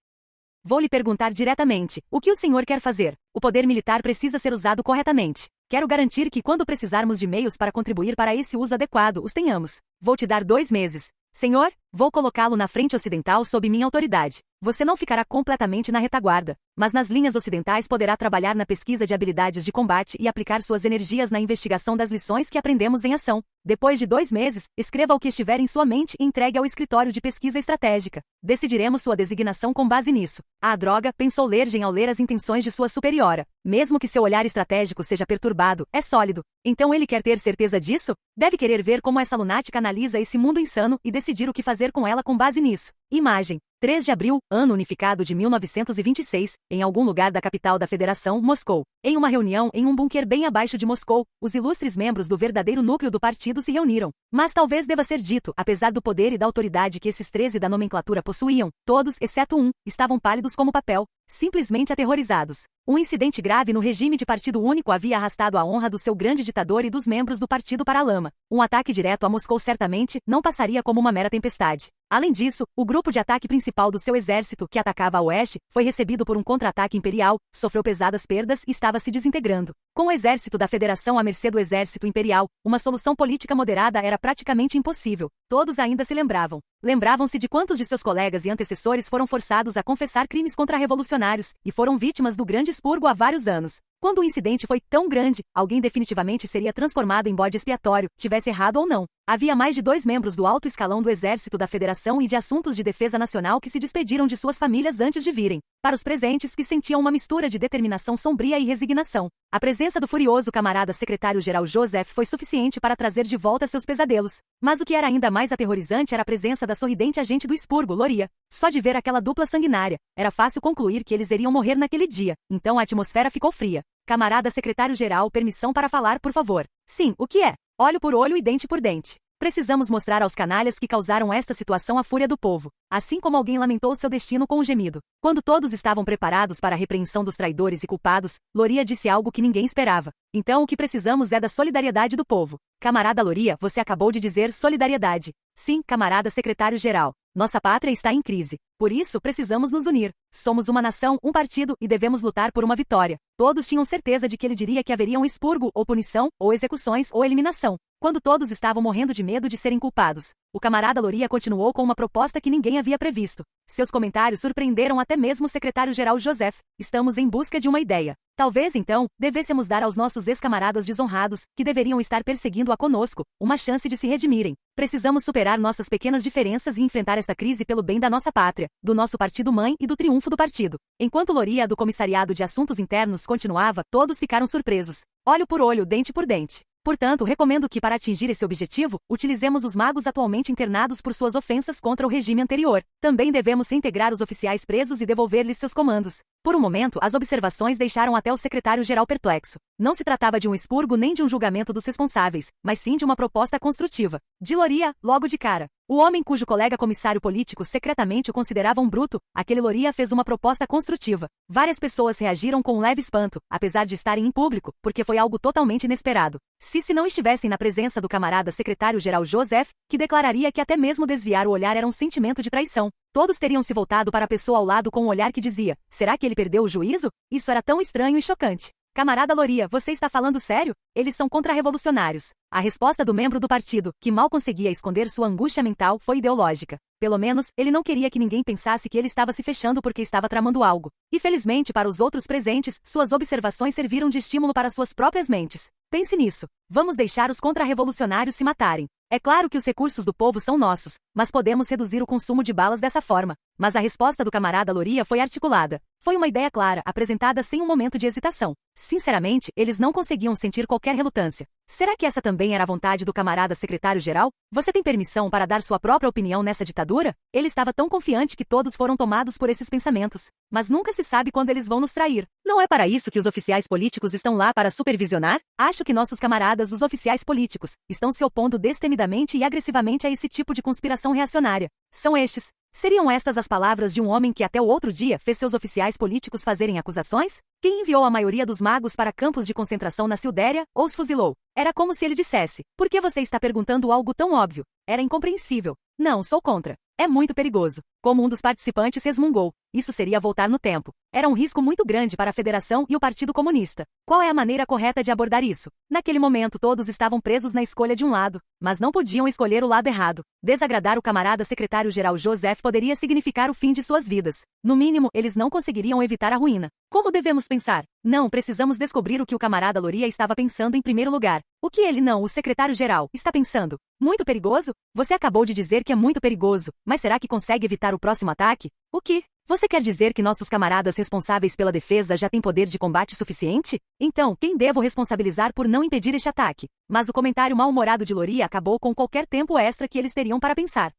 Vou lhe perguntar diretamente, o que o senhor quer fazer? O poder militar precisa ser usado corretamente. Quero garantir que quando precisarmos de meios para contribuir para esse uso adequado, os tenhamos. Vou te dar 2 meses. Senhor? Vou colocá-lo na frente ocidental sob minha autoridade. Você não ficará completamente na retaguarda, mas nas linhas ocidentais poderá trabalhar na pesquisa de habilidades de combate e aplicar suas energias na investigação das lições que aprendemos em ação. Depois de 2 meses, escreva o que estiver em sua mente e entregue ao escritório de pesquisa estratégica. Decidiremos sua designação com base nisso. Ah, droga, pensou Lergen ao ler as intenções de sua superiora. Mesmo que seu olhar estratégico seja perturbado, é sólido. Então ele quer ter certeza disso? Deve querer ver como essa lunática analisa esse mundo insano e decidir o que fazer com ela com base nisso. Imagem. 3 de abril, ano unificado de 1926, em algum lugar da capital da Federação, Moscou. Em uma reunião em um bunker bem abaixo de Moscou, os ilustres membros do verdadeiro núcleo do partido se reuniram. Mas talvez deva ser dito, apesar do poder e da autoridade que esses 13 da nomenclatura possuíam, todos, exceto um, estavam pálidos como papel, simplesmente aterrorizados. Um incidente grave no regime de partido único havia arrastado a honra do seu grande ditador e dos membros do partido para a lama. Um ataque direto a Moscou certamente não passaria como uma mera tempestade. Além disso, o grupo de ataque principal do seu exército, que atacava a oeste, foi recebido por um contra-ataque imperial, sofreu pesadas perdas e estava se desintegrando. Com o exército da Federação à mercê do exército imperial, uma solução política moderada era praticamente impossível. Todos ainda se lembravam. Lembravam-se de quantos de seus colegas e antecessores foram forçados a confessar crimes contra-revolucionários e foram vítimas do grande expurgo há vários anos. Quando o incidente foi tão grande, alguém definitivamente seria transformado em bode expiatório, tivesse errado ou não. Havia mais de 2 membros do alto escalão do Exército da Federação e de Assuntos de Defesa Nacional que se despediram de suas famílias antes de virem. Para os presentes que sentiam uma mistura de determinação sombria e resignação, a presença do furioso camarada secretário-geral Joseph foi suficiente para trazer de volta seus pesadelos. Mas o que era ainda mais aterrorizante era a presença da sorridente agente do expurgo, Loria. Só de ver aquela dupla sanguinária, era fácil concluir que eles iriam morrer naquele dia. Então a atmosfera ficou fria. Camarada secretário-geral, permissão para falar, por favor. Sim, o que é? Olho por olho e dente por dente. Precisamos mostrar aos canalhas que causaram esta situação a fúria do povo, assim como alguém lamentou seu destino com um gemido. Quando todos estavam preparados para a repreensão dos traidores e culpados, Loria disse algo que ninguém esperava. Então o que precisamos é da solidariedade do povo. Camarada Loria, você acabou de dizer solidariedade. Sim, camarada secretário-geral. Nossa pátria está em crise. Por isso, precisamos nos unir. Somos uma nação, um partido, e devemos lutar por uma vitória. Todos tinham certeza de que ele diria que haveria um expurgo, ou punição, ou execuções, ou eliminação. Quando todos estavam morrendo de medo de serem culpados, o camarada Loria continuou com uma proposta que ninguém havia previsto. Seus comentários surpreenderam até mesmo o secretário-geral Joseph. Estamos em busca de uma ideia. Talvez, então, devêssemos dar aos nossos ex-camaradas desonrados, que deveriam estar perseguindo-a conosco, uma chance de se redimirem. Precisamos superar nossas pequenas diferenças e enfrentar esta crise pelo bem da nossa pátria, do nosso partido-mãe e do triunfo do partido. Enquanto Loria do Comissariado de Assuntos Internos continuava, todos ficaram surpresos. Olho por olho, dente por dente. Portanto, recomendo que, para atingir esse objetivo, utilizemos os magos atualmente internados por suas ofensas contra o regime anterior. Também devemos reintegrar os oficiais presos e devolver-lhes seus comandos. Por um momento, as observações deixaram até o secretário-geral perplexo. Não se tratava de um expurgo nem de um julgamento dos responsáveis, mas sim de uma proposta construtiva. De Loria, logo de cara. O homem cujo colega comissário político secretamente o considerava um bruto, aquele Loria fez uma proposta construtiva. Várias pessoas reagiram com um leve espanto, apesar de estarem em público, porque foi algo totalmente inesperado. Se não estivessem na presença do camarada secretário-geral Joseph, que declararia que até mesmo desviar o olhar era um sentimento de traição. Todos teriam se voltado para a pessoa ao lado com um olhar que dizia, será que ele perdeu o juízo? Isso era tão estranho e chocante. Camarada Loria, você está falando sério? Eles são contra-revolucionários. A resposta do membro do partido, que mal conseguia esconder sua angústia mental, foi ideológica. Pelo menos, ele não queria que ninguém pensasse que ele estava se fechando porque estava tramando algo. E felizmente para os outros presentes, suas observações serviram de estímulo para suas próprias mentes. Pense nisso. Vamos deixar os contra-revolucionários se matarem. É claro que os recursos do povo são nossos, mas podemos reduzir o consumo de balas dessa forma. Mas a resposta do camarada Loria foi articulada. Foi uma ideia clara, apresentada sem um momento de hesitação. Sinceramente, eles não conseguiam sentir qualquer relutância. Será que essa também era a vontade do camarada secretário-geral? Você tem permissão para dar sua própria opinião nessa ditadura? Ele estava tão confiante que todos foram tomados por esses pensamentos. Mas nunca se sabe quando eles vão nos trair. Não é para isso que os oficiais políticos estão lá para supervisionar? Acho que nossos camaradas, os oficiais políticos, estão se opondo destemidamente e agressivamente a esse tipo de conspiração reacionária. São estes. Seriam estas as palavras de um homem que até o outro dia fez seus oficiais políticos fazerem acusações? Quem enviou a maioria dos magos para campos de concentração na Sildéria, ou os fuzilou? Era como se ele dissesse, por que você está perguntando algo tão óbvio? Era incompreensível. Não, sou contra. É muito perigoso. Como um dos participantes resmungou, isso seria voltar no tempo. Era um risco muito grande para a Federação e o Partido Comunista. Qual é a maneira correta de abordar isso? Naquele momento todos estavam presos na escolha de um lado, mas não podiam escolher o lado errado. Desagradar o camarada secretário-geral Joseph poderia significar o fim de suas vidas. No mínimo, eles não conseguiriam evitar a ruína. Como devemos pensar? Não, precisamos descobrir o que o camarada Loria estava pensando em primeiro lugar. O que ele não, o secretário-geral, está pensando? Muito perigoso? Você acabou de dizer que é muito perigoso, mas será que consegue evitar o próximo ataque? O que? Você quer dizer que nossos camaradas responsáveis pela defesa já têm poder de combate suficiente? Então, quem devo responsabilizar por não impedir este ataque? Mas o comentário mal-humorado de Loria acabou com qualquer tempo extra que eles teriam para pensar.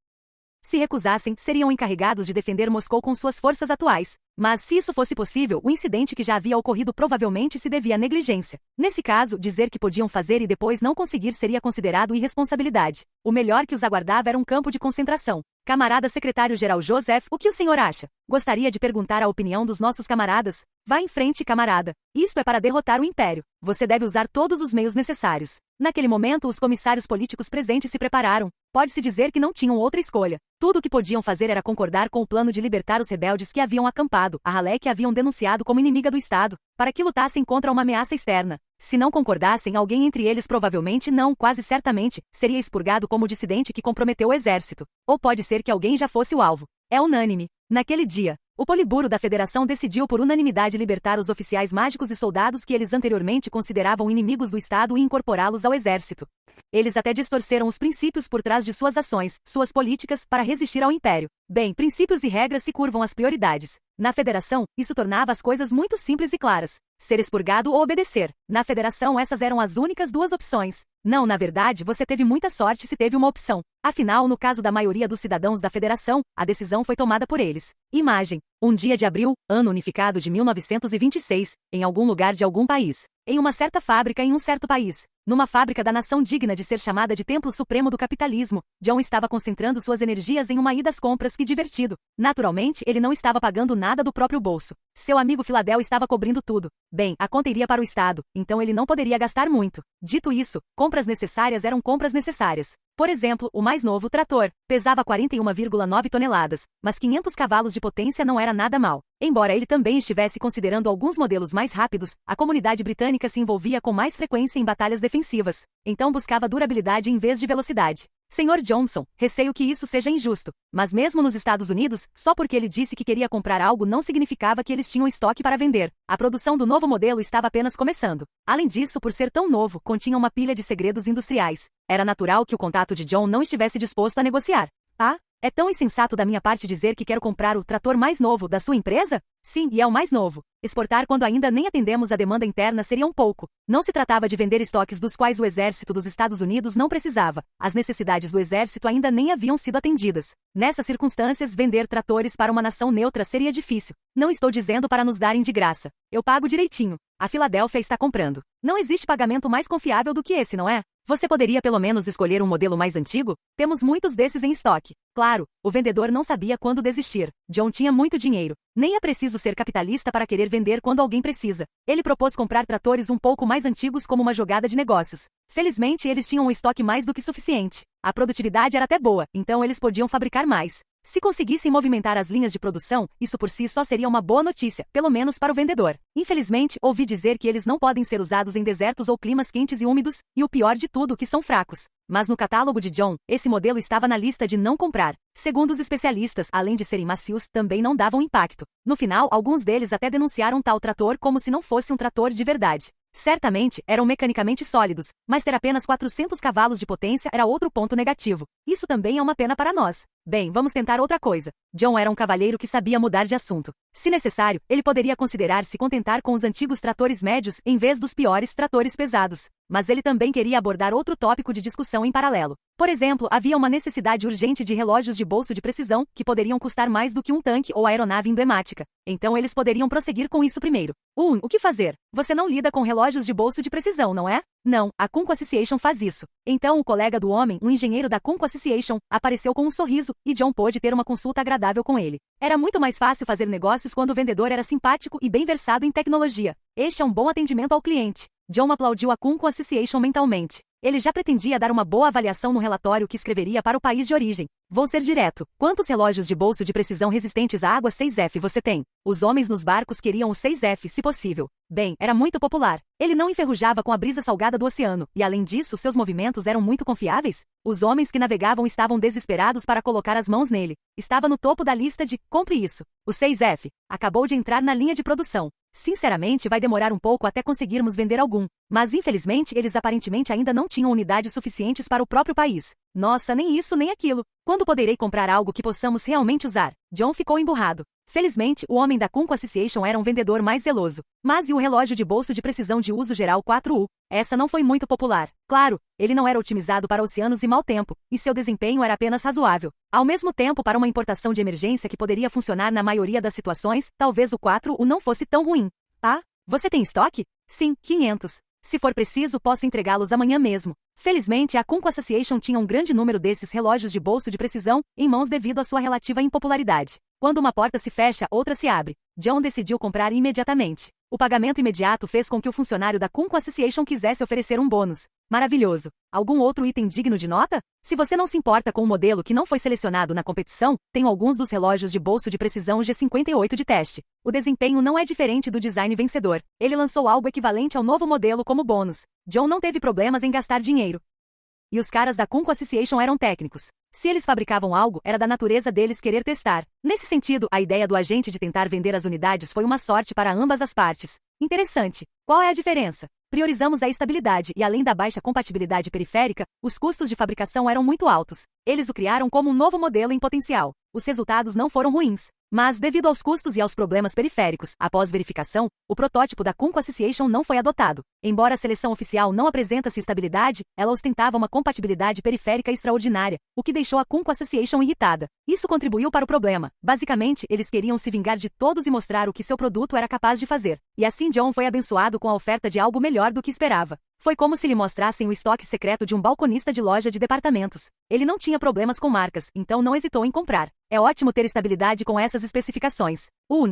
Se recusassem, seriam encarregados de defender Moscou com suas forças atuais. Mas, se isso fosse possível, o incidente que já havia ocorrido provavelmente se devia à negligência. Nesse caso, dizer que podiam fazer e depois não conseguir seria considerado irresponsabilidade. O melhor que os aguardava era um campo de concentração. Camarada secretário-geral Joseph, o que o senhor acha? Gostaria de perguntar a opinião dos nossos camaradas? Vá em frente, camarada. Isto é para derrotar o Império. Você deve usar todos os meios necessários. Naquele momento, os comissários políticos presentes se prepararam. Pode-se dizer que não tinham outra escolha. Tudo o que podiam fazer era concordar com o plano de libertar os rebeldes que haviam acampado, a ralé que haviam denunciado como inimiga do Estado, para que lutassem contra uma ameaça externa. Se não concordassem, alguém entre eles provavelmente não, quase certamente, seria expurgado como dissidente que comprometeu o exército. Ou pode ser que alguém já fosse o alvo. É unânime. Naquele dia, o Poliburo da Federação decidiu por unanimidade libertar os oficiais mágicos e soldados que eles anteriormente consideravam inimigos do Estado e incorporá-los ao exército. Eles até distorceram os princípios por trás de suas ações, suas políticas, para resistir ao Império. Bem, princípios e regras se curvam às prioridades. Na Federação, isso tornava as coisas muito simples e claras. Ser expurgado ou obedecer. Na Federação, essas eram as únicas duas opções. Não, na verdade, você teve muita sorte se teve uma opção. Afinal, no caso da maioria dos cidadãos da Federação, a decisão foi tomada por eles. Imagem. Um dia de abril, ano unificado de 1926, em algum lugar de algum país. Em uma certa fábrica em um certo país. Numa fábrica da nação digna de ser chamada de Templo Supremo do Capitalismo, John estava concentrando suas energias em uma ida às compras. Que divertido. Naturalmente, ele não estava pagando nada do próprio bolso. Seu amigo Philadelphia estava cobrindo tudo. Bem, a conta iria para o Estado, então ele não poderia gastar muito. Dito isso, compras necessárias eram compras necessárias. Por exemplo, o mais novo trator pesava 41,9 toneladas, mas 500 cavalos de potência não era nada mal. Embora ele também estivesse considerando alguns modelos mais rápidos, a comunidade britânica se envolvia com mais frequência em batalhas defensivas. Então buscava durabilidade em vez de velocidade. Senhor Johnson, receio que isso seja injusto. Mas mesmo nos Estados Unidos, só porque ele disse que queria comprar algo não significava que eles tinham estoque para vender. A produção do novo modelo estava apenas começando. Além disso, por ser tão novo, continha uma pilha de segredos industriais. Era natural que o contato de John não estivesse disposto a negociar. Ah? É tão insensato da minha parte dizer que quero comprar o trator mais novo da sua empresa? Sim, e é o mais novo. Exportar quando ainda nem atendemos a demanda interna seria um pouco. Não se tratava de vender estoques dos quais o exército dos Estados Unidos não precisava. As necessidades do exército ainda nem haviam sido atendidas. Nessas circunstâncias, vender tratores para uma nação neutra seria difícil. Não estou dizendo para nos darem de graça. Eu pago direitinho. A Filadélfia está comprando. Não existe pagamento mais confiável do que esse, não é? Você poderia pelo menos escolher um modelo mais antigo? Temos muitos desses em estoque. Claro, o vendedor não sabia quando desistir. John tinha muito dinheiro. Nem é preciso ser capitalista para querer vender quando alguém precisa. Ele propôs comprar tratores um pouco mais antigos como uma jogada de negócios. Felizmente, eles tinham um estoque mais do que suficiente. A produtividade era até boa, então eles podiam fabricar mais. Se conseguissem movimentar as linhas de produção, isso por si só seria uma boa notícia, pelo menos para o vendedor. Infelizmente, ouvi dizer que eles não podem ser usados em desertos ou climas quentes e úmidos, e o pior de tudo, que são fracos. Mas no catálogo de John, esse modelo estava na lista de não comprar. Segundo os especialistas, além de serem macios, também não davam impacto. No final, alguns deles até denunciaram tal trator como se não fosse um trator de verdade. Certamente, eram mecanicamente sólidos, mas ter apenas 400 cavalos de potência era outro ponto negativo. Isso também é uma pena para nós. Bem, vamos tentar outra coisa. John era um cavalheiro que sabia mudar de assunto. Se necessário, ele poderia considerar se contentar com os antigos tratores médios em vez dos piores tratores pesados. Mas ele também queria abordar outro tópico de discussão em paralelo. Por exemplo, havia uma necessidade urgente de relógios de bolso de precisão, que poderiam custar mais do que um tanque ou aeronave emblemática. Então eles poderiam prosseguir com isso primeiro. O que fazer? Você não lida com relógios de bolso de precisão, não é? Não, a Kunko Association faz isso. Então o colega do homem, um engenheiro da Kunko Association, apareceu com um sorriso, e John pôde ter uma consulta agradável com ele. Era muito mais fácil fazer negócios quando o vendedor era simpático e bem versado em tecnologia. Este é um bom atendimento ao cliente. John aplaudiu a Kunko Association mentalmente. Ele já pretendia dar uma boa avaliação no relatório que escreveria para o país de origem. Vou ser direto. Quantos relógios de bolso de precisão resistentes à água 6F você tem? Os homens nos barcos queriam o 6F, se possível. Bem, era muito popular. Ele não enferrujava com a brisa salgada do oceano, e além disso, seus movimentos eram muito confiáveis. Os homens que navegavam estavam desesperados para colocar as mãos nele. Estava no topo da lista de compre isso. O 6F acabou de entrar na linha de produção. Sinceramente, vai demorar um pouco até conseguirmos vender algum. Mas infelizmente, eles aparentemente ainda não tinham unidades suficientes para o próprio país. Nossa, nem isso nem aquilo. Quando poderei comprar algo que possamos realmente usar? John ficou emburrado. Felizmente, o homem da Kunko Association era um vendedor mais zeloso. Mas e o relógio de bolso de precisão de uso geral 4U? Essa não foi muito popular. Claro, ele não era otimizado para oceanos e mau tempo, e seu desempenho era apenas razoável. Ao mesmo tempo, para uma importação de emergência que poderia funcionar na maioria das situações, talvez o 4U não fosse tão ruim. Ah, você tem estoque? Sim, 500. Se for preciso, posso entregá-los amanhã mesmo. Felizmente, a Kunko Association tinha um grande número desses relógios de bolso de precisão em mãos devido à sua relativa impopularidade. Quando uma porta se fecha, outra se abre. John decidiu comprar imediatamente. O pagamento imediato fez com que o funcionário da Kunko Association quisesse oferecer um bônus. Maravilhoso. Algum outro item digno de nota? Se você não se importa com um modelo que não foi selecionado na competição, tenho alguns dos relógios de bolso de precisão G58 de teste. O desempenho não é diferente do design vencedor. Ele lançou algo equivalente ao novo modelo como bônus. John não teve problemas em gastar dinheiro. E os caras da Kunko Association eram técnicos. Se eles fabricavam algo, era da natureza deles querer testar. Nesse sentido, a ideia do agente de tentar vender as unidades foi uma sorte para ambas as partes. Interessante. Qual é a diferença? Priorizamos a estabilidade e, além da baixa compatibilidade periférica, os custos de fabricação eram muito altos. Eles o criaram como um novo modelo em potencial. Os resultados não foram ruins. Mas, devido aos custos e aos problemas periféricos, após verificação, o protótipo da Kunko Association não foi adotado. Embora a seleção oficial não apresentasse estabilidade, ela ostentava uma compatibilidade periférica extraordinária, o que deixou a Kunko Association irritada. Isso contribuiu para o problema. Basicamente, eles queriam se vingar de todos e mostrar o que seu produto era capaz de fazer. E assim John foi abençoado com a oferta de algo melhor do que esperava. Foi como se lhe mostrassem o estoque secreto de um balconista de loja de departamentos. Ele não tinha problemas com marcas, então não hesitou em comprar. É ótimo ter estabilidade com essas especificações.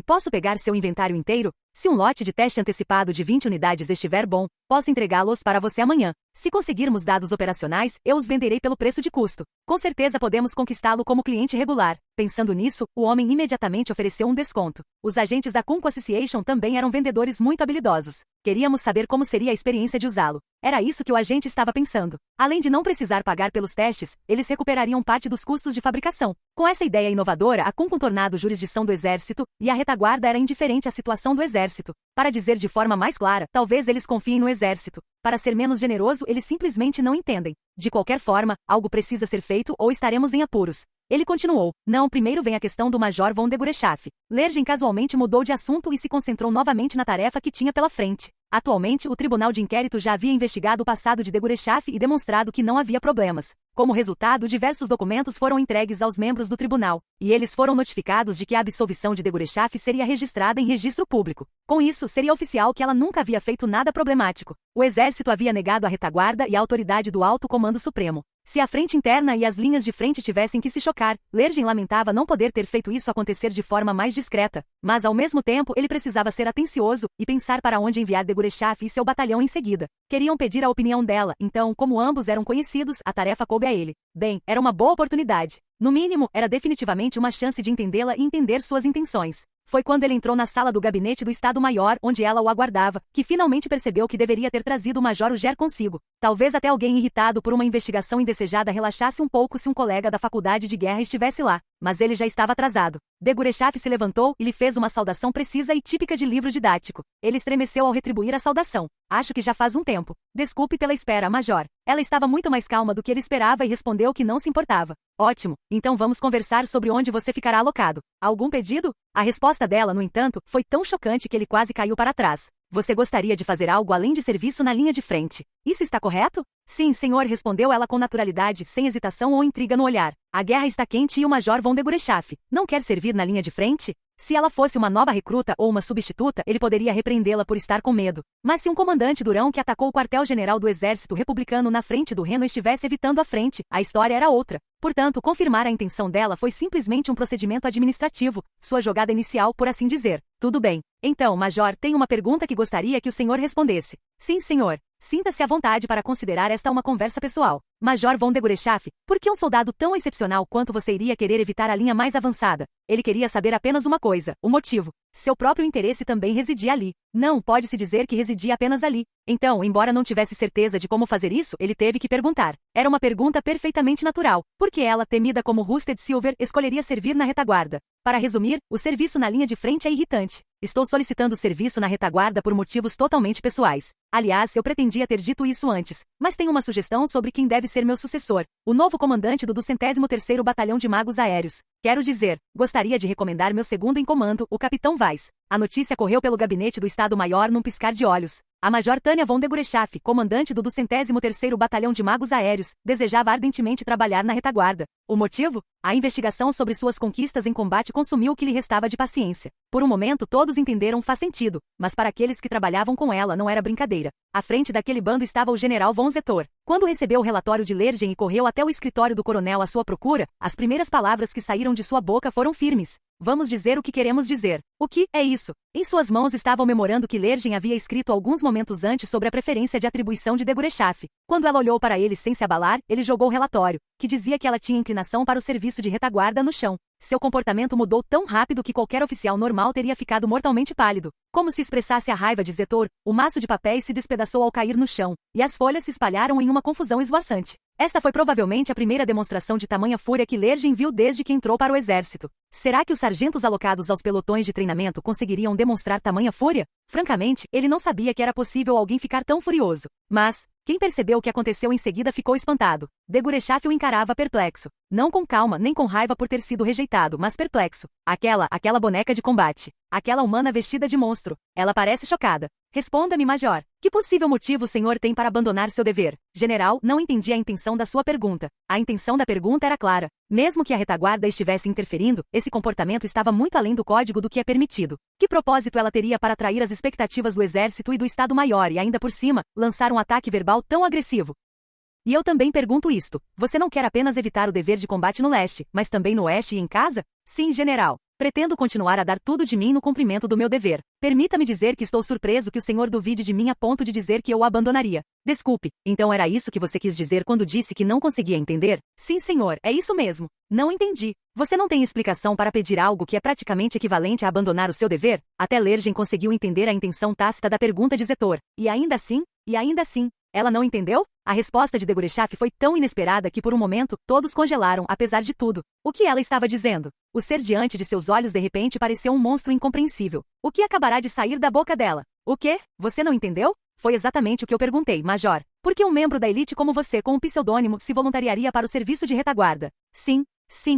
Posso pegar seu inventário inteiro? Se um lote de teste antecipado de 20 unidades estiver bom, posso entregá-los para você amanhã. Se conseguirmos dados operacionais, eu os venderei pelo preço de custo. Com certeza podemos conquistá-lo como cliente regular. Pensando nisso, o homem imediatamente ofereceu um desconto. Os agentes da Kunko Association também eram vendedores muito habilidosos. Queríamos saber como seria a experiência de usá-lo. Era isso que o agente estava pensando. Além de não precisar pagar pelos testes, eles recuperariam parte dos custos de fabricação. Com essa ideia inovadora, a Kunko tornado jurisdição do Exército, e a retaguarda era indiferente à situação do Exército. Para dizer de forma mais clara, talvez eles confiem no Exército. Para ser menos generoso, eles simplesmente não entendem. De qualquer forma, algo precisa ser feito ou estaremos em apuros. Ele continuou. Não, primeiro vem a questão do Major von Degorechaf. Lergen casualmente mudou de assunto e se concentrou novamente na tarefa que tinha pela frente. Atualmente, o Tribunal de Inquérito já havia investigado o passado de Degorechaf e demonstrado que não havia problemas. Como resultado, diversos documentos foram entregues aos membros do tribunal, e eles foram notificados de que a absolvição de Degorechaf seria registrada em registro público. Com isso, seria oficial que ela nunca havia feito nada problemático. O Exército havia negado a retaguarda e a autoridade do Alto Comando Supremo. Se a frente interna e as linhas de frente tivessem que se chocar, Lergen lamentava não poder ter feito isso acontecer de forma mais discreta, mas ao mesmo tempo ele precisava ser atencioso e pensar para onde enviar Degorechaf e seu batalhão em seguida. Queriam pedir a opinião dela, então, como ambos eram conhecidos, a tarefa coube a ele. Bem, era uma boa oportunidade. No mínimo, era definitivamente uma chance de entendê-la e entender suas intenções. Foi quando ele entrou na sala do gabinete do Estado-Maior, onde ela o aguardava, que finalmente percebeu que deveria ter trazido o Major Uger consigo. Talvez até alguém irritado por uma investigação indesejada relaxasse um pouco se um colega da faculdade de guerra estivesse lá. Mas ele já estava atrasado. Degorechaf se levantou e lhe fez uma saudação precisa e típica de livro didático. Ele estremeceu ao retribuir a saudação. Acho que já faz um tempo. Desculpe pela espera, Major. Ela estava muito mais calma do que ele esperava e respondeu que não se importava. Ótimo, então vamos conversar sobre onde você ficará alocado. Algum pedido? A resposta dela, no entanto, foi tão chocante que ele quase caiu para trás. Você gostaria de fazer algo além de serviço na linha de frente. Isso está correto? Sim, senhor, respondeu ela com naturalidade, sem hesitação ou intriga no olhar. A guerra está quente e o Major von Degorechaf não quer servir na linha de frente? Se ela fosse uma nova recruta ou uma substituta, ele poderia repreendê-la por estar com medo. Mas se um comandante durão que atacou o quartel-general do exército republicano na frente do Reno estivesse evitando a frente, a história era outra. Portanto, confirmar a intenção dela foi simplesmente um procedimento administrativo, sua jogada inicial, por assim dizer. Tudo bem. Então, Major, tem uma pergunta que gostaria que o senhor respondesse. Sim, senhor. Sinta-se à vontade para considerar esta uma conversa pessoal. Major von Degorechaf, por que um soldado tão excepcional quanto você iria querer evitar a linha mais avançada? Ele queria saber apenas uma coisa, o motivo. Seu próprio interesse também residia ali. Não pode-se dizer que residia apenas ali. Então, embora não tivesse certeza de como fazer isso, ele teve que perguntar. Era uma pergunta perfeitamente natural. Por que ela, temida como Rusted Silver, escolheria servir na retaguarda? Para resumir, o serviço na linha de frente é irritante. Estou solicitando serviço na retaguarda por motivos totalmente pessoais. Aliás, eu pretendia ter dito isso antes, mas tenho uma sugestão sobre quem deve ser meu sucessor, o novo comandante do 203º Batalhão de Magos Aéreos. Quero dizer, gostaria de recomendar meu segundo em comando, o Capitão Weiss. A notícia correu pelo gabinete do Estado-Maior num piscar de olhos. A Major Tânia von Degorechaf, comandante do 203º Batalhão de Magos Aéreos, desejava ardentemente trabalhar na retaguarda. O motivo? A investigação sobre suas conquistas em combate consumiu o que lhe restava de paciência. Por um momento todos entenderam faz sentido, mas para aqueles que trabalhavam com ela não era brincadeira. À frente daquele bando estava o general von Zetor. Quando recebeu o relatório de Lergen e correu até o escritório do coronel à sua procura, as primeiras palavras que saíram de sua boca foram firmes. Vamos dizer o que queremos dizer. O que é isso? Em suas mãos estava o memorando que Lergen havia escrito alguns momentos antes sobre a preferência de atribuição de Degorechaf. Quando ela olhou para ele sem se abalar, ele jogou o relatório, que dizia que ela tinha inclinação para o serviço de retaguarda no chão. Seu comportamento mudou tão rápido que qualquer oficial normal teria ficado mortalmente pálido. Como se expressasse a raiva de Zetor, o maço de papéis se despedaçou ao cair no chão, e as folhas se espalharam em uma confusão esvoaçante. Esta foi provavelmente a primeira demonstração de tamanha fúria que Lergen viu desde que entrou para o exército. Será que os sargentos alocados aos pelotões de treinamento conseguiriam demonstrar tamanha fúria? Francamente, ele não sabia que era possível alguém ficar tão furioso. Mas, quem percebeu o que aconteceu em seguida ficou espantado. Degorechaf o encarava perplexo. Não com calma nem com raiva por ter sido rejeitado, mas perplexo. Aquela boneca de combate. Aquela humana vestida de monstro. Ela parece chocada. Responda-me, Major. Que possível motivo o senhor tem para abandonar seu dever? General, não entendi a intenção da sua pergunta. A intenção da pergunta era clara. Mesmo que a retaguarda estivesse interferindo, esse comportamento estava muito além do código do que é permitido. Que propósito ela teria para atrair as expectativas do exército e do Estado-Maior e ainda por cima, lançar um ataque verbal tão agressivo? E eu também pergunto isto. Você não quer apenas evitar o dever de combate no leste, mas também no oeste e em casa? Sim, general. Pretendo continuar a dar tudo de mim no cumprimento do meu dever. Permita-me dizer que estou surpreso que o senhor duvide de mim a ponto de dizer que eu o abandonaria. Desculpe, então era isso que você quis dizer quando disse que não conseguia entender? Sim, senhor, é isso mesmo. Não entendi. Você não tem explicação para pedir algo que é praticamente equivalente a abandonar o seu dever? Até Lergen conseguiu entender a intenção tácita da pergunta de Zetor. E ainda assim, ela não entendeu? A resposta de Degorechaf foi tão inesperada que por um momento, todos congelaram, apesar de tudo. O que ela estava dizendo? O ser diante de seus olhos de repente pareceu um monstro incompreensível. O que acabará de sair da boca dela? O quê? Você não entendeu? Foi exatamente o que eu perguntei, Major. Por que um membro da elite como você com um pseudônimo se voluntariaria para o serviço de retaguarda? Sim,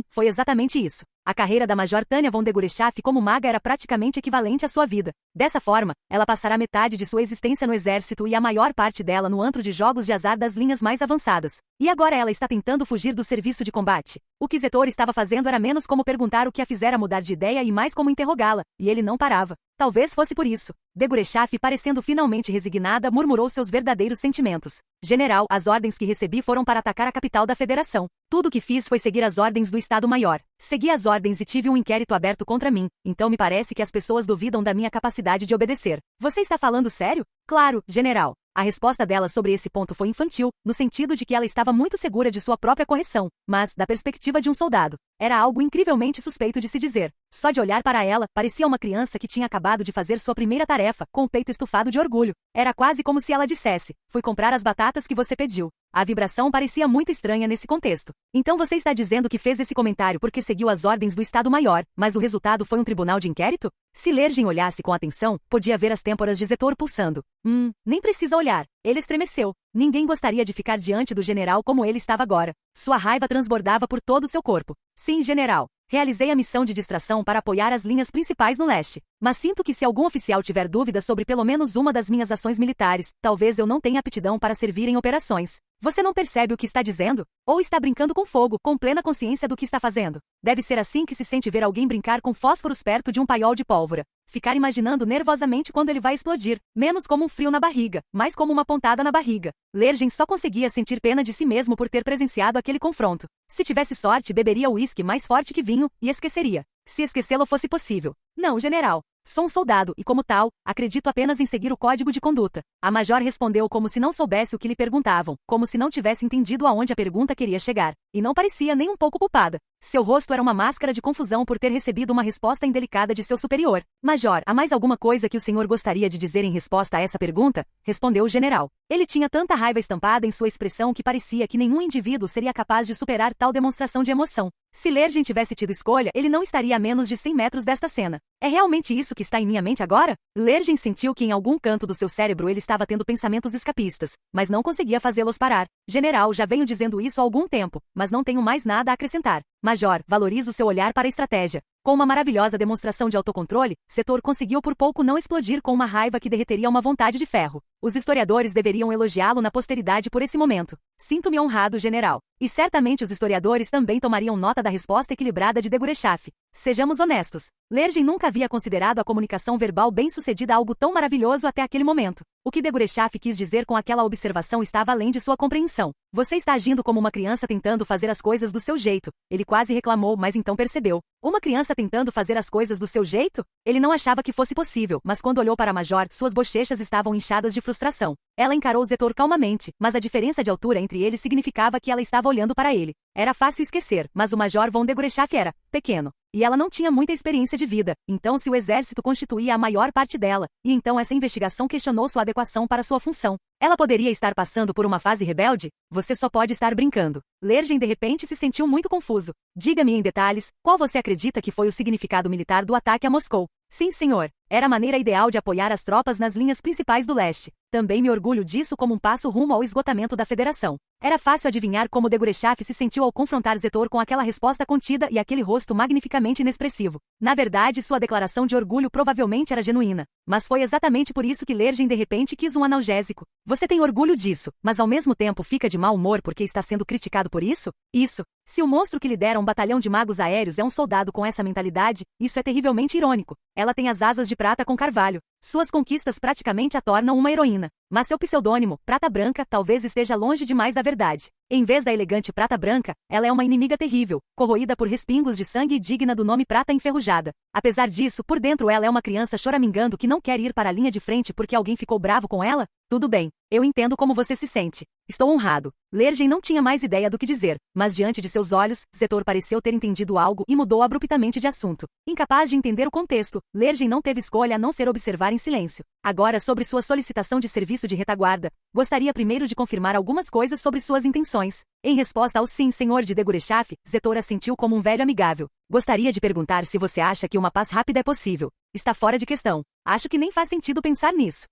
foi exatamente isso. A carreira da Major Tânia von Degorechaf como maga era praticamente equivalente à sua vida. Dessa forma, ela passará metade de sua existência no exército e a maior parte dela no antro de jogos de azar das linhas mais avançadas. E agora ela está tentando fugir do serviço de combate. O que Zetor estava fazendo era menos como perguntar o que a fizera mudar de ideia e mais como interrogá-la, e ele não parava. Talvez fosse por isso. Degorechaf, parecendo finalmente resignada, murmurou seus verdadeiros sentimentos. General, as ordens que recebi foram para atacar a capital da Federação. Tudo o que fiz foi seguir as ordens do Estado-Maior. Segui as ordens e tive um inquérito aberto contra mim, então me parece que as pessoas duvidam da minha capacidade de obedecer. Você está falando sério? Claro, general. A resposta dela sobre esse ponto foi infantil, no sentido de que ela estava muito segura de sua própria correção, mas, da perspectiva de um soldado, era algo incrivelmente suspeito de se dizer. Só de olhar para ela, parecia uma criança que tinha acabado de fazer sua primeira tarefa, com o peito estufado de orgulho. Era quase como se ela dissesse: fui comprar as batatas que você pediu. A vibração parecia muito estranha nesse contexto. Então você está dizendo que fez esse comentário porque seguiu as ordens do Estado-Maior, mas o resultado foi um tribunal de inquérito? Se Lergen olhasse com atenção, podia ver as têmporas de Zetor pulsando. Nem precisa olhar. Ele estremeceu. Ninguém gostaria de ficar diante do general como ele estava agora. Sua raiva transbordava por todo o seu corpo. Sim, general. Realizei a missão de distração para apoiar as linhas principais no leste. Mas sinto que se algum oficial tiver dúvidas sobre pelo menos uma das minhas ações militares, talvez eu não tenha aptidão para servir em operações. Você não percebe o que está dizendo? Ou está brincando com fogo, com plena consciência do que está fazendo? Deve ser assim que se sente ver alguém brincar com fósforos perto de um paiol de pólvora. Ficar imaginando nervosamente quando ele vai explodir, menos como um frio na barriga, mais como uma pontada na barriga. Lergen só conseguia sentir pena de si mesmo por ter presenciado aquele confronto. Se tivesse sorte, beberia uísque mais forte que vinho, e esqueceria. Se esquecê-lo fosse possível. Não, general. Sou um soldado e, como tal, acredito apenas em seguir o código de conduta. A major respondeu como se não soubesse o que lhe perguntavam, como se não tivesse entendido aonde a pergunta queria chegar. E não parecia nem um pouco culpada. Seu rosto era uma máscara de confusão por ter recebido uma resposta indelicada de seu superior. Major, há mais alguma coisa que o senhor gostaria de dizer em resposta a essa pergunta? Respondeu o general. Ele tinha tanta raiva estampada em sua expressão que parecia que nenhum indivíduo seria capaz de superar tal demonstração de emoção. Se Lergen tivesse tido escolha, ele não estaria a menos de 100 metros desta cena. É realmente isso que está em minha mente agora? Lergen sentiu que em algum canto do seu cérebro ele estava tendo pensamentos escapistas, mas não conseguia fazê-los parar. General, já venho dizendo isso há algum tempo, mas não tenho mais nada a acrescentar. Major, valorizo seu olhar para a estratégia. Com uma maravilhosa demonstração de autocontrole, Setor conseguiu por pouco não explodir com uma raiva que derreteria uma vontade de ferro. Os historiadores deveriam elogiá-lo na posteridade por esse momento. Sinto-me honrado, general. E certamente os historiadores também tomariam nota da resposta equilibrada de Degorechaf. Sejamos honestos. Lergen nunca havia considerado a comunicação verbal bem-sucedida algo tão maravilhoso até aquele momento. O que Degorechaf quis dizer com aquela observação estava além de sua compreensão. Você está agindo como uma criança tentando fazer as coisas do seu jeito. Ele quase reclamou, mas então percebeu. Uma criança tentando fazer as coisas do seu jeito? Ele não achava que fosse possível, mas quando olhou para a Major, suas bochechas estavam inchadas de frustração. Ela encarou Zetor calmamente, mas a diferença de altura entre eles significava que ela estava olhando para ele. Era fácil esquecer, mas o Major von Degorechaf era pequeno. E ela não tinha muita experiência de vida, então se o exército constituía a maior parte dela, e então essa investigação questionou sua adequação para sua função. Ela poderia estar passando por uma fase rebelde? Você só pode estar brincando. Lergen de repente se sentiu muito confuso. Diga-me em detalhes, qual você acredita que foi o significado militar do ataque a Moscou? Sim, senhor. Era a maneira ideal de apoiar as tropas nas linhas principais do leste. Também me orgulho disso como um passo rumo ao esgotamento da federação. Era fácil adivinhar como Degorechaf se sentiu ao confrontar Zetor com aquela resposta contida e aquele rosto magnificamente inexpressivo. Na verdade, sua declaração de orgulho provavelmente era genuína. Mas foi exatamente por isso que Lergen de repente quis um analgésico. Você tem orgulho disso, mas ao mesmo tempo fica de mau humor porque está sendo criticado por isso? Isso. Se o monstro que lidera um batalhão de magos aéreos é um soldado com essa mentalidade, isso é terrivelmente irônico. Ela tem as asas de prata com carvalho. Suas conquistas praticamente a tornam uma heroína. Mas seu pseudônimo, Prata Branca, talvez esteja longe demais da verdade. Em vez da elegante Prata Branca, ela é uma inimiga terrível, corroída por respingos de sangue e digna do nome Prata Enferrujada. Apesar disso, por dentro ela é uma criança choramingando que não quer ir para a linha de frente porque alguém ficou bravo com ela? Tudo bem, eu entendo como você se sente. Estou honrado. Lergen não tinha mais ideia do que dizer, mas diante de seus olhos, Zetor pareceu ter entendido algo e mudou abruptamente de assunto. Incapaz de entender o contexto, Lergen não teve escolha a não ser observar em silêncio. Agora, sobre sua solicitação de serviço de retaguarda, gostaria primeiro de confirmar algumas coisas sobre suas intenções. Em resposta ao sim, senhor de Degorechaf, Zetor assentiu como um velho amigável. Gostaria de perguntar se você acha que uma paz rápida é possível. Está fora de questão. Acho que nem faz sentido pensar nisso.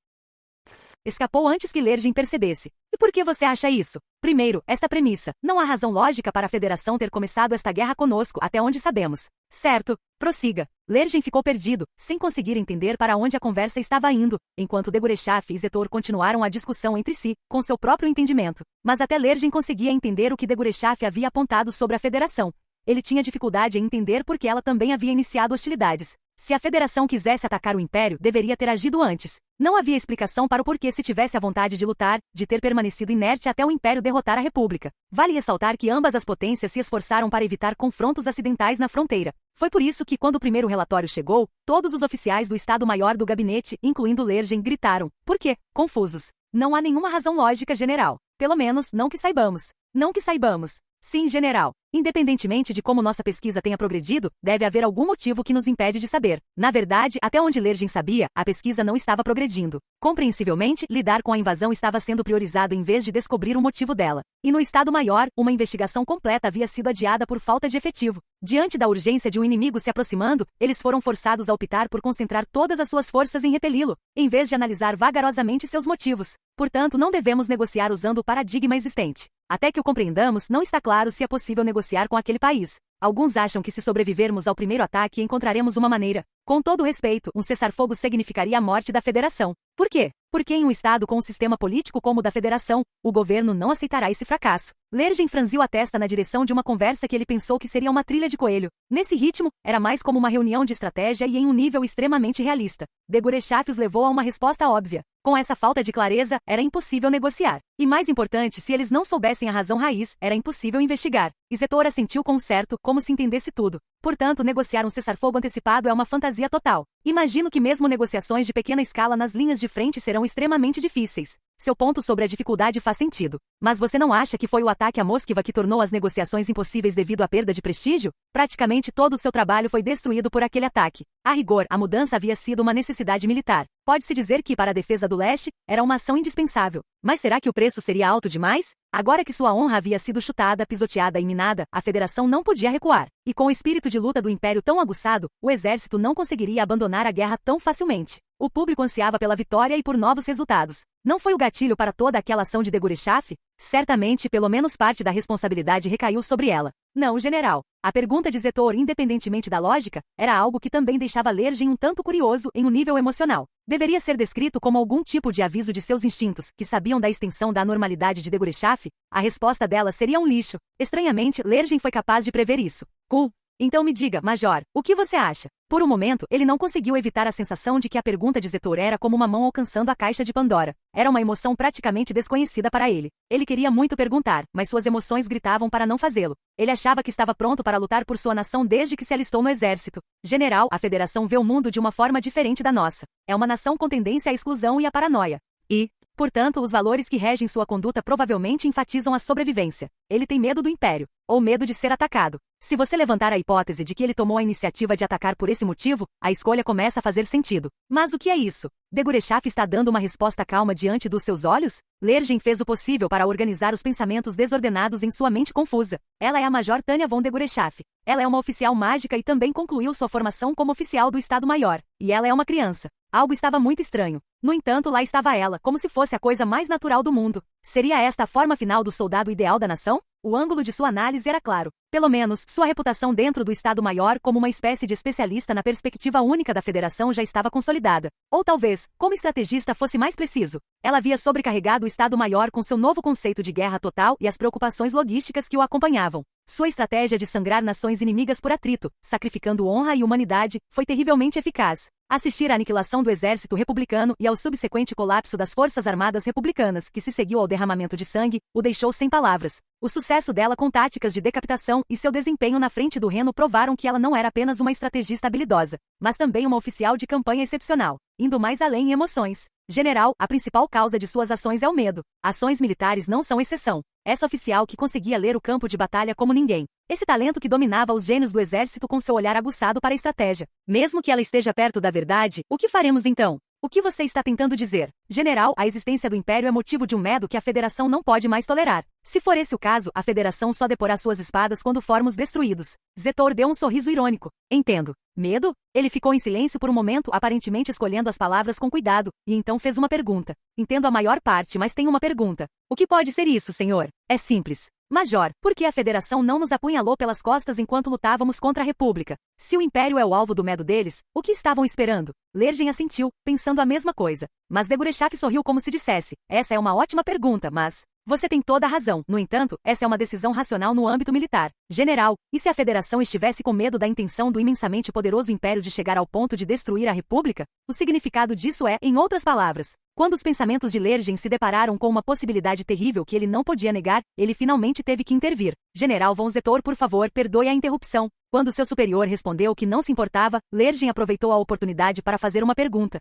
Escapou antes que Lergen percebesse. E por que você acha isso? Primeiro, esta premissa. Não há razão lógica para a Federação ter começado esta guerra conosco, até onde sabemos. Certo. Prossiga. Lergen ficou perdido, sem conseguir entender para onde a conversa estava indo, enquanto Degorechaf e Zetor continuaram a discussão entre si, com seu próprio entendimento. Mas até Lergen conseguia entender o que Degorechaf havia apontado sobre a Federação. Ele tinha dificuldade em entender por que ela também havia iniciado hostilidades. Se a Federação quisesse atacar o Império, deveria ter agido antes. Não havia explicação para o porquê se tivesse a vontade de lutar, de ter permanecido inerte até o Império derrotar a República. Vale ressaltar que ambas as potências se esforçaram para evitar confrontos acidentais na fronteira. Foi por isso que, quando o primeiro relatório chegou, todos os oficiais do Estado-Maior do gabinete, incluindo Lergen, gritaram. Por quê? Confusos. Não há nenhuma razão lógica, general. Pelo menos, não que saibamos. Não que saibamos. Sim, general. Independentemente de como nossa pesquisa tenha progredido, deve haver algum motivo que nos impede de saber. Na verdade, até onde Lergen sabia, a pesquisa não estava progredindo. Compreensivelmente, lidar com a invasão estava sendo priorizado em vez de descobrir o motivo dela. E no Estado-Maior, uma investigação completa havia sido adiada por falta de efetivo. Diante da urgência de um inimigo se aproximando, eles foram forçados a optar por concentrar todas as suas forças em repeli-lo, em vez de analisar vagarosamente seus motivos. Portanto, não devemos negociar usando o paradigma existente. Até que o compreendamos, não está claro se é possível negociar com aquele país. Alguns acham que se sobrevivermos ao primeiro ataque encontraremos uma maneira. Com todo respeito, um cessar-fogo significaria a morte da Federação. Por quê? Porque em um estado com um sistema político como o da Federação, o governo não aceitará esse fracasso. Lergen franziu a testa na direção de uma conversa que ele pensou que seria uma trilha de coelho. Nesse ritmo, era mais como uma reunião de estratégia e em um nível extremamente realista. Degorechaf os levou a uma resposta óbvia. Com essa falta de clareza, era impossível negociar. E mais importante, se eles não soubessem a razão raiz, era impossível investigar. E Zetor assentiu com certo, como se entendesse tudo. Portanto, negociar um cessar-fogo antecipado é uma fantasia total. Imagino que mesmo negociações de pequena escala nas linhas de frente serão extremamente difíceis. Seu ponto sobre a dificuldade faz sentido. Mas você não acha que foi o ataque a Moskva que tornou as negociações impossíveis devido à perda de prestígio? Praticamente todo o seu trabalho foi destruído por aquele ataque. A rigor, a mudança havia sido uma necessidade militar. Pode-se dizer que, para a defesa do leste, era uma ação indispensável. Mas será que o preço seria alto demais? Agora que sua honra havia sido chutada, pisoteada e minada, a Federação não podia recuar. E com o espírito de luta do Império tão aguçado, o exército não conseguiria abandonar a guerra tão facilmente. O público ansiava pela vitória e por novos resultados. Não foi o gatilho para toda aquela ação de Degorechaf? Certamente, pelo menos parte da responsabilidade recaiu sobre ela. Não, general. A pergunta de Zetor, independentemente da lógica, era algo que também deixava Lergen um tanto curioso em um nível emocional. Deveria ser descrito como algum tipo de aviso de seus instintos, que sabiam da extensão da anormalidade de Degorechaf? A resposta dela seria um lixo. Estranhamente, Lergen foi capaz de prever isso. Cool. Então me diga, Major, o que você acha? Por um momento, ele não conseguiu evitar a sensação de que a pergunta de Zetor era como uma mão alcançando a caixa de Pandora. Era uma emoção praticamente desconhecida para ele. Ele queria muito perguntar, mas suas emoções gritavam para não fazê-lo. Ele achava que estava pronto para lutar por sua nação desde que se alistou no exército. General, a Federação vê o mundo de uma forma diferente da nossa. É uma nação com tendência à exclusão e à paranoia. E, portanto, os valores que regem sua conduta provavelmente enfatizam a sobrevivência. Ele tem medo do Império, ou medo de ser atacado. Se você levantar a hipótese de que ele tomou a iniciativa de atacar por esse motivo, a escolha começa a fazer sentido. Mas o que é isso? Degorechaf está dando uma resposta calma diante dos seus olhos? Lergen fez o possível para organizar os pensamentos desordenados em sua mente confusa. Ela é a Major Tanya von Degorechaf. Ela é uma oficial mágica e também concluiu sua formação como oficial do Estado-Maior. E ela é uma criança. Algo estava muito estranho. No entanto, lá estava ela, como se fosse a coisa mais natural do mundo. Seria esta a forma final do soldado ideal da nação? O ângulo de sua análise era claro. Pelo menos, sua reputação dentro do Estado-Maior como uma espécie de especialista na perspectiva única da Federação já estava consolidada. Ou talvez, como estrategista fosse mais preciso, ela havia sobrecarregado o Estado-Maior com seu novo conceito de guerra total e as preocupações logísticas que o acompanhavam. Sua estratégia de sangrar nações inimigas por atrito, sacrificando honra e humanidade, foi terrivelmente eficaz. Assistir à aniquilação do exército republicano e ao subsequente colapso das forças armadas republicanas, que se seguiu ao derramamento de sangue, o deixou sem palavras. O sucesso dela com táticas de decapitação e seu desempenho na frente do Reno provaram que ela não era apenas uma estrategista habilidosa, mas também uma oficial de campanha excepcional, indo mais além em emoções. General, a principal causa de suas ações é o medo. Ações militares não são exceção. Essa oficial que conseguia ler o campo de batalha como ninguém. Esse talento que dominava os gênios do exército com seu olhar aguçado para a estratégia. Mesmo que ela esteja perto da verdade, o que faremos então? O que você está tentando dizer? General, a existência do Império é motivo de um medo que a Federação não pode mais tolerar. Se for esse o caso, a Federação só deporá suas espadas quando formos destruídos. Zetor deu um sorriso irônico. Entendo. Medo? Ele ficou em silêncio por um momento, aparentemente escolhendo as palavras com cuidado, e então fez uma pergunta. Entendo a maior parte, mas tenho uma pergunta. O que pode ser isso, senhor? É simples. Major, por que a Federação não nos apunhalou pelas costas enquanto lutávamos contra a República? Se o Império é o alvo do medo deles, o que estavam esperando? Lergen assentiu, pensando a mesma coisa. Mas Degorechaf sorriu como se dissesse, essa é uma ótima pergunta, mas... Você tem toda a razão. No entanto, essa é uma decisão racional no âmbito militar. General, e se a Federação estivesse com medo da intenção do imensamente poderoso Império de chegar ao ponto de destruir a República? O significado disso é, em outras palavras, quando os pensamentos de Lergen se depararam com uma possibilidade terrível que ele não podia negar, ele finalmente teve que intervir. General von Zetor, por favor, perdoe a interrupção. Quando seu superior respondeu que não se importava, Lergen aproveitou a oportunidade para fazer uma pergunta.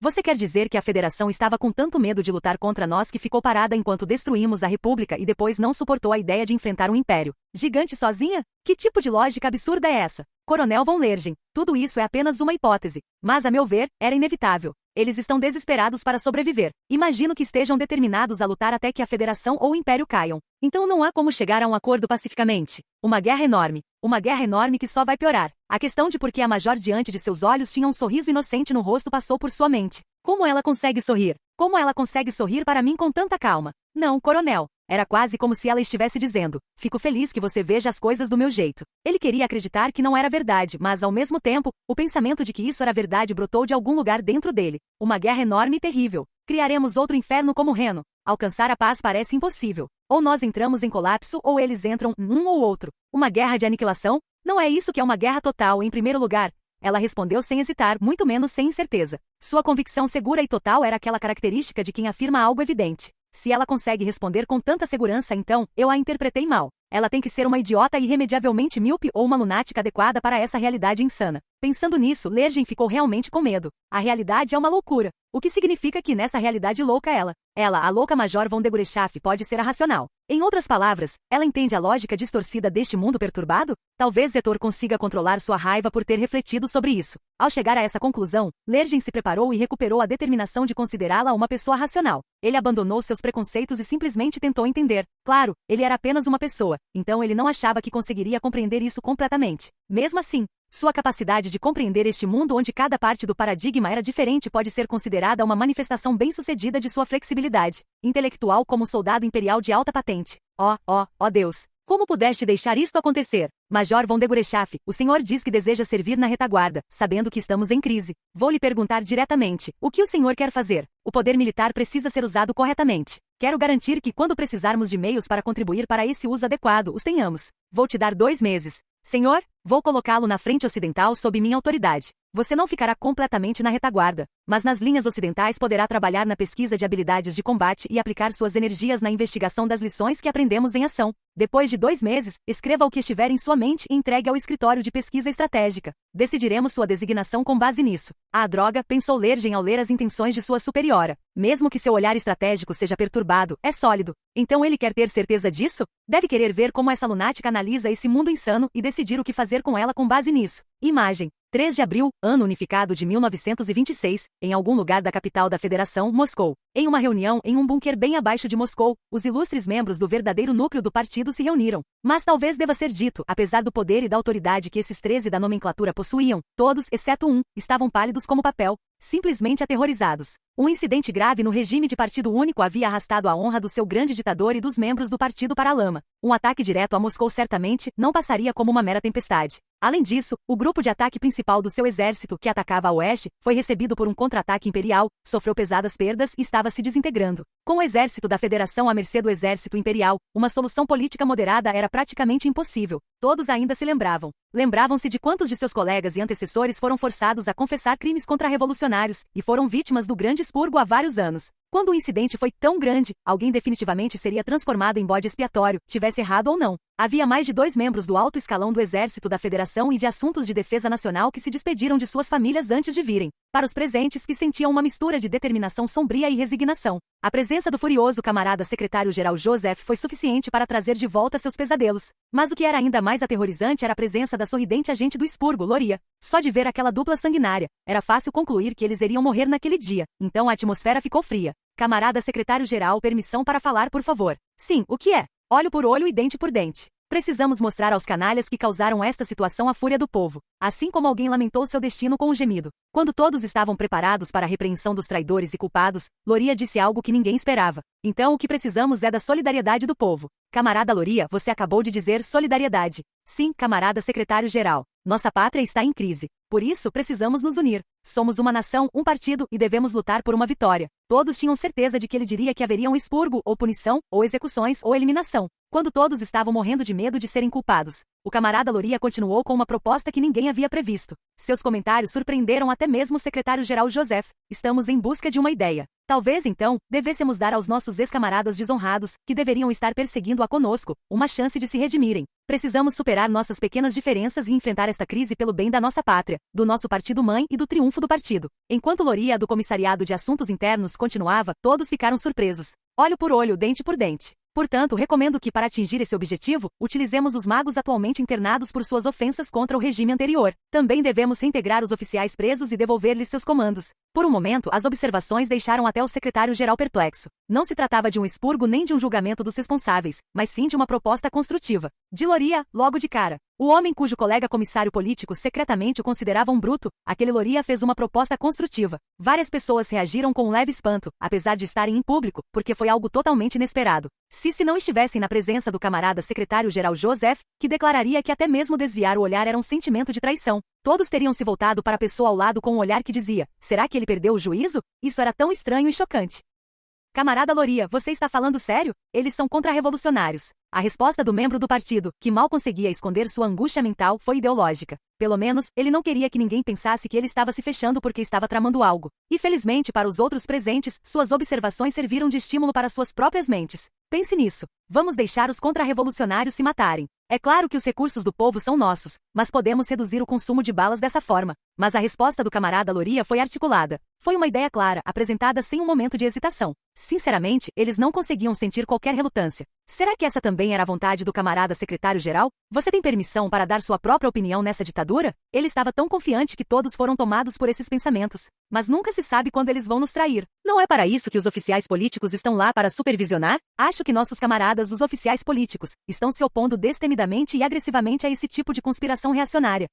Você quer dizer que a Federação estava com tanto medo de lutar contra nós que ficou parada enquanto destruímos a República e depois não suportou a ideia de enfrentar um império gigante sozinha? Que tipo de lógica absurda é essa? Coronel von Lergen, tudo isso é apenas uma hipótese. Mas, a meu ver, era inevitável. Eles estão desesperados para sobreviver. Imagino que estejam determinados a lutar até que a Federação ou o Império caiam. Então não há como chegar a um acordo pacificamente. Uma guerra enorme. Uma guerra enorme que só vai piorar. A questão de por que a Major diante de seus olhos tinha um sorriso inocente no rosto passou por sua mente. Como ela consegue sorrir? Como ela consegue sorrir para mim com tanta calma? Não, coronel. Era quase como se ela estivesse dizendo, fico feliz que você veja as coisas do meu jeito. Ele queria acreditar que não era verdade, mas ao mesmo tempo, o pensamento de que isso era verdade brotou de algum lugar dentro dele. Uma guerra enorme e terrível. Criaremos outro inferno como Reno. Alcançar a paz parece impossível. Ou nós entramos em colapso ou eles entram em um ou outro. Uma guerra de aniquilação? Não é isso que é uma guerra total, em primeiro lugar. Ela respondeu sem hesitar, muito menos sem incerteza. Sua convicção segura e total era aquela característica de quem afirma algo evidente. Se ela consegue responder com tanta segurança, então, eu a interpretei mal. Ela tem que ser uma idiota irremediavelmente míope ou uma lunática adequada para essa realidade insana. Pensando nisso, Lergen ficou realmente com medo. A realidade é uma loucura. O que significa que nessa realidade louca ela, a louca Major von Degorechaf, pode ser a racional. Em outras palavras, ela entende a lógica distorcida deste mundo perturbado? Talvez Zetor consiga controlar sua raiva por ter refletido sobre isso. Ao chegar a essa conclusão, Lergen se preparou e recuperou a determinação de considerá-la uma pessoa racional. Ele abandonou seus preconceitos e simplesmente tentou entender. Claro, ele era apenas uma pessoa, então ele não achava que conseguiria compreender isso completamente. Mesmo assim, sua capacidade de compreender este mundo onde cada parte do paradigma era diferente pode ser considerada uma manifestação bem-sucedida de sua flexibilidade intelectual como soldado imperial de alta patente. Oh Deus! Como pudeste deixar isto acontecer? Major von Degorechaf, o senhor diz que deseja servir na retaguarda, sabendo que estamos em crise. Vou lhe perguntar diretamente, o que o senhor quer fazer? O poder militar precisa ser usado corretamente. Quero garantir que quando precisarmos de meios para contribuir para esse uso adequado, os tenhamos. Vou te dar 2 meses. Senhor, vou colocá-lo na frente ocidental sob minha autoridade. Você não ficará completamente na retaguarda, mas nas linhas ocidentais poderá trabalhar na pesquisa de habilidades de combate e aplicar suas energias na investigação das lições que aprendemos em ação. Depois de 2 meses, escreva o que estiver em sua mente e entregue ao escritório de pesquisa estratégica. Decidiremos sua designação com base nisso. Ah, droga, pensou Lergen ao ler as intenções de sua superiora. Mesmo que seu olhar estratégico seja perturbado, é sólido. Então ele quer ter certeza disso? Deve querer ver como essa lunática analisa esse mundo insano e decidir o que fazer com ela com base nisso. Imagem. 3 de abril, ano unificado de 1926, em algum lugar da capital da Federação, Moscou. Em uma reunião em um bunker bem abaixo de Moscou, os ilustres membros do verdadeiro núcleo do partido se reuniram. Mas talvez deva ser dito, apesar do poder e da autoridade que esses 13 da nomenclatura possuíam, todos, exceto um, estavam pálidos como papel, simplesmente aterrorizados. Um incidente grave no regime de partido único havia arrastado a honra do seu grande ditador e dos membros do partido para a lama. Um ataque direto a Moscou certamente não passaria como uma mera tempestade. Além disso, o grupo de ataque principal do seu exército, que atacava a oeste, foi recebido por um contra-ataque imperial, sofreu pesadas perdas e estava se desintegrando. Com o exército da Federação à mercê do exército imperial, uma solução política moderada era praticamente impossível. Todos ainda se lembravam. Lembravam-se de quantos de seus colegas e antecessores foram forçados a confessar crimes contra-revolucionários e foram vítimas do grande expurgo há vários anos. Quando o incidente foi tão grande, alguém definitivamente seria transformado em bode expiatório, tivesse errado ou não. Havia mais de 2 membros do alto escalão do Exército da Federação e de Assuntos de Defesa Nacional que se despediram de suas famílias antes de virem. Para os presentes que sentiam uma mistura de determinação sombria e resignação, a presença do furioso camarada secretário-geral Joseph foi suficiente para trazer de volta seus pesadelos. Mas o que era ainda mais aterrorizante era a presença da sorridente agente do expurgo, Loria. Só de ver aquela dupla sanguinária, era fácil concluir que eles iriam morrer naquele dia. Então a atmosfera ficou fria. Camarada secretário-geral, permissão para falar, por favor. Sim, o que é? Olho por olho e dente por dente. Precisamos mostrar aos canalhas que causaram esta situação a fúria do povo, assim como alguém lamentou seu destino com um gemido. Quando todos estavam preparados para a repreensão dos traidores e culpados, Loria disse algo que ninguém esperava. Então o que precisamos é da solidariedade do povo. Camarada Loria, você acabou de dizer solidariedade. Sim, camarada secretário-geral. Nossa pátria está em crise. Por isso, precisamos nos unir. Somos uma nação, um partido e devemos lutar por uma vitória. Todos tinham certeza de que ele diria que haveria um expurgo, ou punição, ou execuções, ou eliminação. Quando todos estavam morrendo de medo de serem culpados, o camarada Loria continuou com uma proposta que ninguém havia previsto. Seus comentários surpreenderam até mesmo o secretário-geral Joseph. Estamos em busca de uma ideia. Talvez, então, devêssemos dar aos nossos ex-camaradas desonrados, que deveriam estar perseguindo a conosco, uma chance de se redimirem. Precisamos superar nossas pequenas diferenças e enfrentar esta crise pelo bem da nossa pátria, do nosso partido-mãe e do triunfo do partido. Enquanto Loria do Comissariado de Assuntos Internos continuava, todos ficaram surpresos. Olho por olho, dente por dente. Portanto, recomendo que, para atingir esse objetivo, utilizemos os magos atualmente internados por suas ofensas contra o regime anterior. Também devemos reintegrar os oficiais presos e devolver-lhes seus comandos. Por um momento, as observações deixaram até o secretário-geral perplexo. Não se tratava de um expurgo nem de um julgamento dos responsáveis, mas sim de uma proposta construtiva. De Loria, logo de cara. O homem cujo colega comissário político secretamente o considerava um bruto, aquele Loria fez uma proposta construtiva. Várias pessoas reagiram com um leve espanto, apesar de estarem em público, porque foi algo totalmente inesperado. Se não estivessem na presença do camarada secretário-geral Joseph, que declararia que até mesmo desviar o olhar era um sentimento de traição, todos teriam se voltado para a pessoa ao lado com um olhar que dizia: será que ele perdeu o juízo? Isso era tão estranho e chocante. Camarada Loria, você está falando sério? Eles são contra-revolucionários. A resposta do membro do partido, que mal conseguia esconder sua angústia mental, foi ideológica. Pelo menos, ele não queria que ninguém pensasse que ele estava se fechando porque estava tramando algo. E felizmente para os outros presentes, suas observações serviram de estímulo para suas próprias mentes. Pense nisso. Vamos deixar os contra-revolucionários se matarem. É claro que os recursos do povo são nossos, mas podemos reduzir o consumo de balas dessa forma. Mas a resposta do camarada Loria foi articulada. Foi uma ideia clara, apresentada sem um momento de hesitação. Sinceramente, eles não conseguiam sentir qualquer relutância. Será que essa também era a vontade do camarada secretário-geral? Você tem permissão para dar sua própria opinião nessa ditadura? Ele estava tão confiante que todos foram tomados por esses pensamentos. Mas nunca se sabe quando eles vão nos trair. Não é para isso que os oficiais políticos estão lá para supervisionar? Acho que nossos camaradas, os oficiais políticos, estão se opondo destemidamente e agressivamente a esse tipo de conspiração reacionária.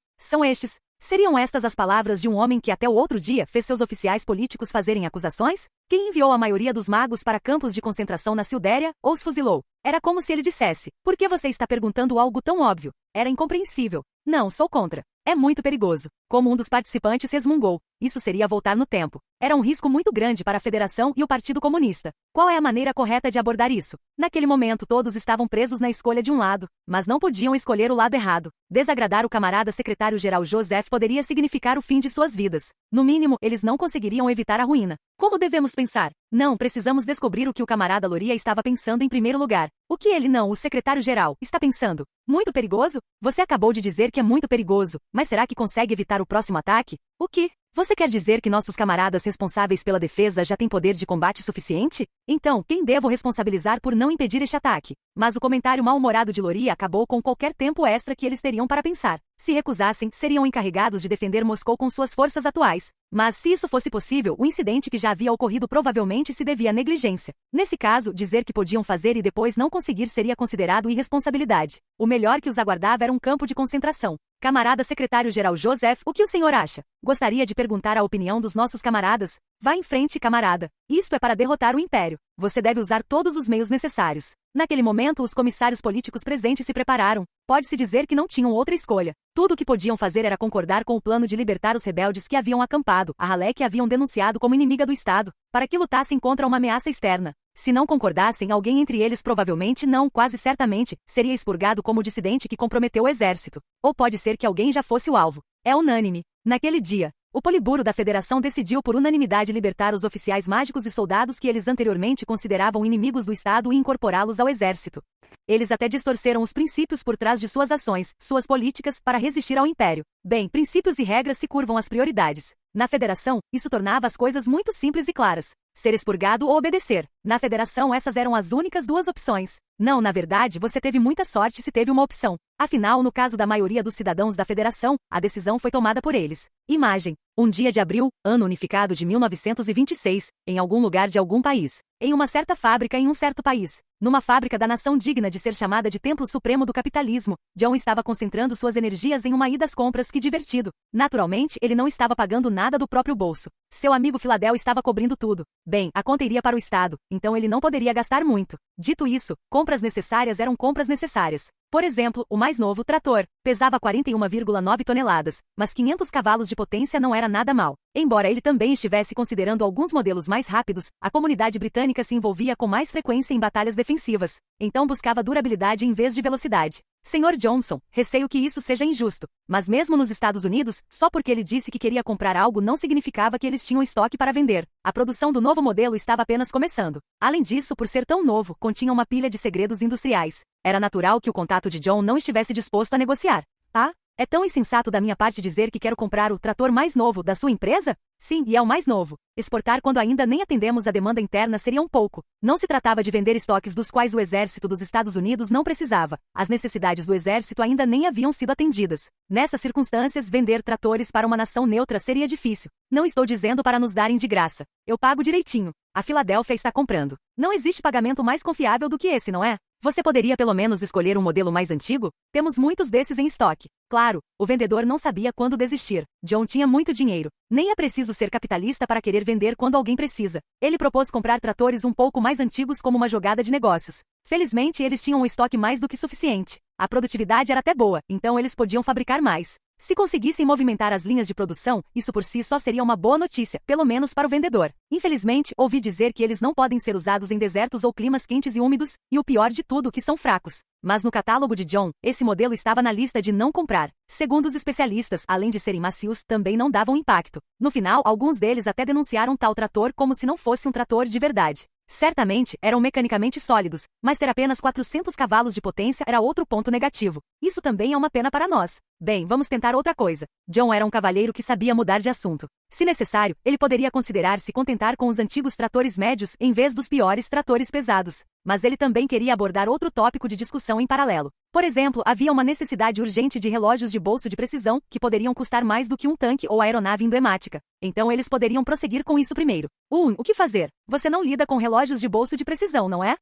Seriam estas as palavras de um homem que até o outro dia fez seus oficiais políticos fazerem acusações? Quem enviou a maioria dos magos para campos de concentração na Sildéria, ou os fuzilou? Era como se ele dissesse: por que você está perguntando algo tão óbvio? Era incompreensível. Não, sou contra. É muito perigoso. Como um dos participantes resmungou, isso seria voltar no tempo. Era um risco muito grande para a Federação e o Partido Comunista. Qual é a maneira correta de abordar isso? Naquele momento todos estavam presos na escolha de um lado, mas não podiam escolher o lado errado. Desagradar o camarada secretário-geral Joseph poderia significar o fim de suas vidas. No mínimo, eles não conseguiriam evitar a ruína. Como devemos pensar? Não, precisamos descobrir o que o camarada Loria estava pensando em primeiro lugar. O que ele não, o secretário-geral, está pensando? Muito perigoso? Você acabou de dizer que é muito perigoso, mas será que consegue evitar o próximo ataque? O que? Você quer dizer que nossos camaradas responsáveis pela defesa já têm poder de combate suficiente? Então, quem devo responsabilizar por não impedir este ataque? Mas o comentário mal-humorado de Loria acabou com qualquer tempo extra que eles teriam para pensar. Se recusassem, seriam encarregados de defender Moscou com suas forças atuais. Mas se isso fosse possível, o incidente que já havia ocorrido provavelmente se devia à negligência. Nesse caso, dizer que podiam fazer e depois não conseguir seria considerado irresponsabilidade. O melhor que os aguardava era um campo de concentração. Camarada secretário-geral Joseph, o que o senhor acha? Gostaria de perguntar a opinião dos nossos camaradas? Vá em frente, camarada. Isto é para derrotar o Império. Você deve usar todos os meios necessários. Naquele momento, os comissários políticos presentes se prepararam. Pode-se dizer que não tinham outra escolha. Tudo o que podiam fazer era concordar com o plano de libertar os rebeldes que haviam acampado, a ralé que haviam denunciado como inimiga do Estado, para que lutassem contra uma ameaça externa. Se não concordassem, alguém entre eles provavelmente não, quase certamente, seria expurgado como dissidente que comprometeu o exército. Ou pode ser que alguém já fosse o alvo. É unânime. Naquele dia, o Poliburo da Federação decidiu por unanimidade libertar os oficiais mágicos e soldados que eles anteriormente consideravam inimigos do Estado e incorporá-los ao exército. Eles até distorceram os princípios por trás de suas ações, suas políticas, para resistir ao Império. Bem, princípios e regras se curvam às prioridades. Na Federação, isso tornava as coisas muito simples e claras. Ser expurgado ou obedecer. Na Federação, essas eram as únicas duas opções. Não, na verdade, você teve muita sorte se teve uma opção. Afinal, no caso da maioria dos cidadãos da Federação, a decisão foi tomada por eles. Imagem. 1 dia de abril, ano unificado de 1926, em algum lugar de algum país. Em uma certa fábrica em um certo país. Numa fábrica da nação digna de ser chamada de Templo Supremo do Capitalismo, John estava concentrando suas energias em uma ida às compras. Que divertido. Naturalmente, ele não estava pagando nada do próprio bolso. Seu amigo Philadelphia estava cobrindo tudo. Bem, a conta iria para o Estado, então ele não poderia gastar muito. Dito isso, compras necessárias eram compras necessárias. Por exemplo, o mais novo trator pesava 41,9 toneladas, mas 500 cavalos de potência não era nada mal. Embora ele também estivesse considerando alguns modelos mais rápidos, a comunidade britânica se envolvia com mais frequência em batalhas defensivas. Então buscava durabilidade em vez de velocidade. Sr. Johnson, receio que isso seja injusto, mas mesmo nos Estados Unidos, só porque ele disse que queria comprar algo não significava que eles tinham estoque para vender. A produção do novo modelo estava apenas começando. Além disso, por ser tão novo, continha uma pilha de segredos industriais. Era natural que o contato de John não estivesse disposto a negociar. Ah? É tão insensato da minha parte dizer que quero comprar o trator mais novo da sua empresa? Sim, e é o mais novo. Exportar quando ainda nem atendemos a demanda interna seria um pouco. Não se tratava de vender estoques dos quais o exército dos Estados Unidos não precisava. As necessidades do exército ainda nem haviam sido atendidas. Nessas circunstâncias, vender tratores para uma nação neutra seria difícil. Não estou dizendo para nos darem de graça. Eu pago direitinho. A Filadélfia está comprando. Não existe pagamento mais confiável do que esse, não é? Você poderia pelo menos escolher um modelo mais antigo? Temos muitos desses em estoque. Claro, o vendedor não sabia quando desistir. John tinha muito dinheiro. Nem é preciso ser capitalista para querer vender quando alguém precisa. Ele propôs comprar tratores um pouco mais antigos como uma jogada de negócios. Felizmente, eles tinham um estoque mais do que suficiente. A produtividade era até boa, então eles podiam fabricar mais. Se conseguissem movimentar as linhas de produção, isso por si só seria uma boa notícia, pelo menos para o vendedor. Infelizmente, ouvi dizer que eles não podem ser usados em desertos ou climas quentes e úmidos, e o pior de tudo, que são fracos. Mas no catálogo de John, esse modelo estava na lista de não comprar. Segundo os especialistas, além de serem macios, também não davam impacto. No final, alguns deles até denunciaram tal trator como se não fosse um trator de verdade. Certamente, eram mecanicamente sólidos, mas ter apenas 400 cavalos de potência era outro ponto negativo. Isso também é uma pena para nós. Bem, vamos tentar outra coisa. John era um cavalheiro que sabia mudar de assunto. Se necessário, ele poderia considerar-se contentar com os antigos tratores médios em vez dos piores tratores pesados. Mas ele também queria abordar outro tópico de discussão em paralelo. Por exemplo, havia uma necessidade urgente de relógios de bolso de precisão, que poderiam custar mais do que um tanque ou aeronave emblemática. Então eles poderiam prosseguir com isso primeiro. O que fazer? Você não lida com relógios de bolso de precisão, não é?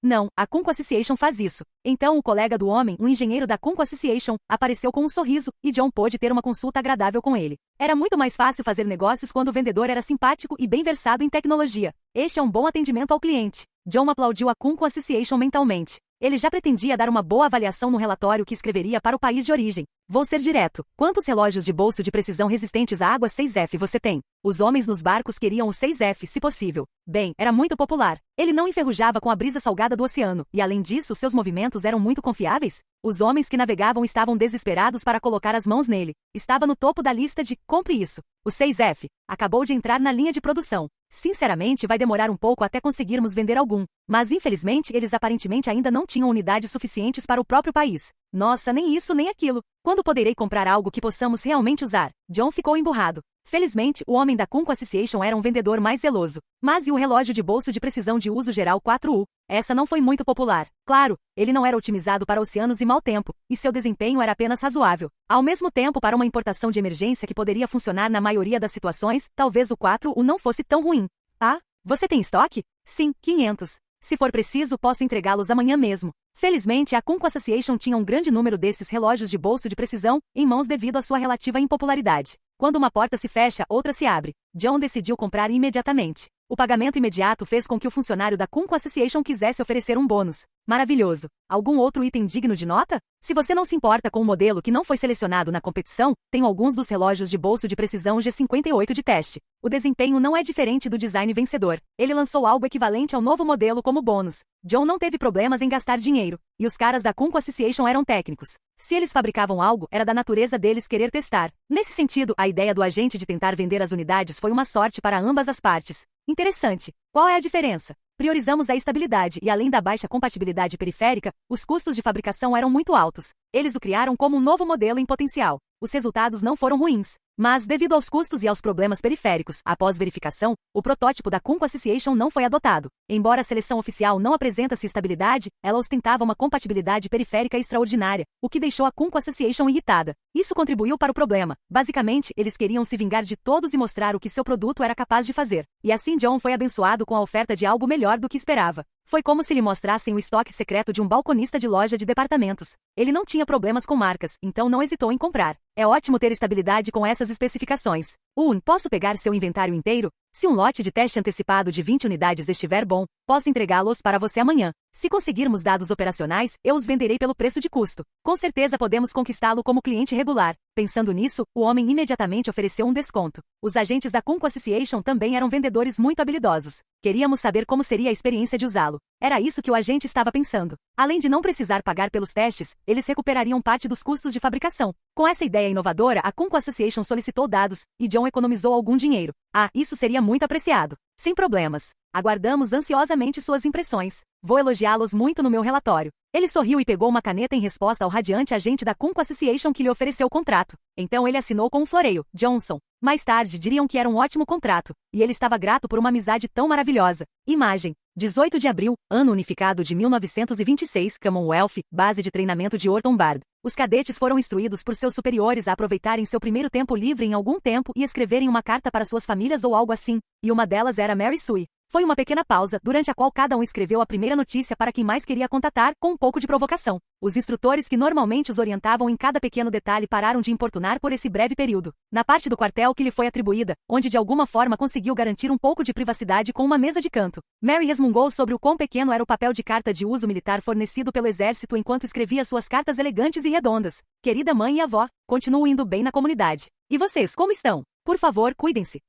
Não, a Kunco Association faz isso. Então o colega do homem, um engenheiro da Kunco Association, apareceu com um sorriso, e John pôde ter uma consulta agradável com ele. Era muito mais fácil fazer negócios quando o vendedor era simpático e bem versado em tecnologia. Este é um bom atendimento ao cliente. John aplaudiu a Kunco Association mentalmente. Ele já pretendia dar uma boa avaliação no relatório que escreveria para o país de origem. Vou ser direto. Quantos relógios de bolso de precisão resistentes à água 6F você tem? Os homens nos barcos queriam o 6F, se possível. Bem, era muito popular. Ele não enferrujava com a brisa salgada do oceano, e além disso, seus movimentos eram muito confiáveis. Os homens que navegavam estavam desesperados para colocar as mãos nele. Estava no topo da lista de compre isso. O 6F acabou de entrar na linha de produção. Sinceramente, vai demorar um pouco até conseguirmos vender algum. Mas infelizmente, eles aparentemente ainda não tinham unidades suficientes para o próprio país. Nossa, nem isso nem aquilo. Quando poderei comprar algo que possamos realmente usar? John ficou emburrado. Felizmente, o homem da Kunco Association era um vendedor mais zeloso. Mas e o relógio de bolso de precisão de uso geral 4U? Essa não foi muito popular. Claro, ele não era otimizado para oceanos e mau tempo, e seu desempenho era apenas razoável. Ao mesmo tempo, para uma importação de emergência que poderia funcionar na maioria das situações, talvez o 4U não fosse tão ruim. Ah, você tem estoque? Sim, 500. Se for preciso, posso entregá-los amanhã mesmo. Felizmente, a Kunco Association tinha um grande número desses relógios de bolso de precisão em mãos devido à sua relativa impopularidade. Quando uma porta se fecha, outra se abre. John decidiu comprar imediatamente. O pagamento imediato fez com que o funcionário da Kunco Association quisesse oferecer um bônus. Maravilhoso. Algum outro item digno de nota? Se você não se importa com um modelo que não foi selecionado na competição, tenho alguns dos relógios de bolso de precisão G58 de teste. O desempenho não é diferente do design vencedor. Ele lançou algo equivalente ao novo modelo como bônus. John não teve problemas em gastar dinheiro. E os caras da Kunco Association eram técnicos. Se eles fabricavam algo, era da natureza deles querer testar. Nesse sentido, a ideia do agente de tentar vender as unidades foi uma sorte para ambas as partes. Interessante. Qual é a diferença? Priorizamos a estabilidade e, além da baixa compatibilidade periférica, os custos de fabricação eram muito altos. Eles o criaram como um novo modelo em potencial. Os resultados não foram ruins. Mas, devido aos custos e aos problemas periféricos, após verificação, o protótipo da Kunco Association não foi adotado. Embora a seleção oficial não apresentasse estabilidade, ela ostentava uma compatibilidade periférica extraordinária, o que deixou a Kunco Association irritada. Isso contribuiu para o problema. Basicamente, eles queriam se vingar de todos e mostrar o que seu produto era capaz de fazer. E assim John foi abençoado com a oferta de algo melhor do que esperava. Foi como se lhe mostrassem o estoque secreto de um balconista de loja de departamentos. Ele não tinha problemas com marcas, então não hesitou em comprar. É ótimo ter estabilidade com essas especificações. Posso pegar seu inventário inteiro? Se um lote de teste antecipado de 20 unidades estiver bom, posso entregá-los para você amanhã. Se conseguirmos dados operacionais, eu os venderei pelo preço de custo. Com certeza podemos conquistá-lo como cliente regular. Pensando nisso, o homem imediatamente ofereceu um desconto. Os agentes da Kunco Association também eram vendedores muito habilidosos. Queríamos saber como seria a experiência de usá-lo. Era isso que o agente estava pensando. Além de não precisar pagar pelos testes, eles recuperariam parte dos custos de fabricação. Com essa ideia inovadora, a Kunco Association solicitou dados, e John economizou algum dinheiro. Isso seria muito apreciado. Sem problemas. Aguardamos ansiosamente suas impressões. Vou elogiá-los muito no meu relatório. Ele sorriu e pegou uma caneta em resposta ao radiante agente da Kunco Association que lhe ofereceu o contrato. Então ele assinou com um floreio, Johnson. Mais tarde diriam que era um ótimo contrato, e ele estava grato por uma amizade tão maravilhosa. Imagem. 18 de abril, ano unificado de 1926, Commonwealth, base de treinamento de Orton Bard. Os cadetes foram instruídos por seus superiores a aproveitarem seu primeiro tempo livre em algum tempo e escreverem uma carta para suas famílias ou algo assim, e uma delas era Mary Sue. Foi uma pequena pausa, durante a qual cada um escreveu a primeira notícia para quem mais queria contatar, com um pouco de provocação. Os instrutores que normalmente os orientavam em cada pequeno detalhe pararam de importunar por esse breve período. Na parte do quartel que lhe foi atribuída, onde de alguma forma conseguiu garantir um pouco de privacidade com uma mesa de canto, Mary resmungou sobre o quão pequeno era o papel de carta de uso militar fornecido pelo exército enquanto escrevia suas cartas elegantes e redondas. Querida mãe e avó, continuo indo bem na comunidade. E vocês, como estão? Por favor, cuidem-se.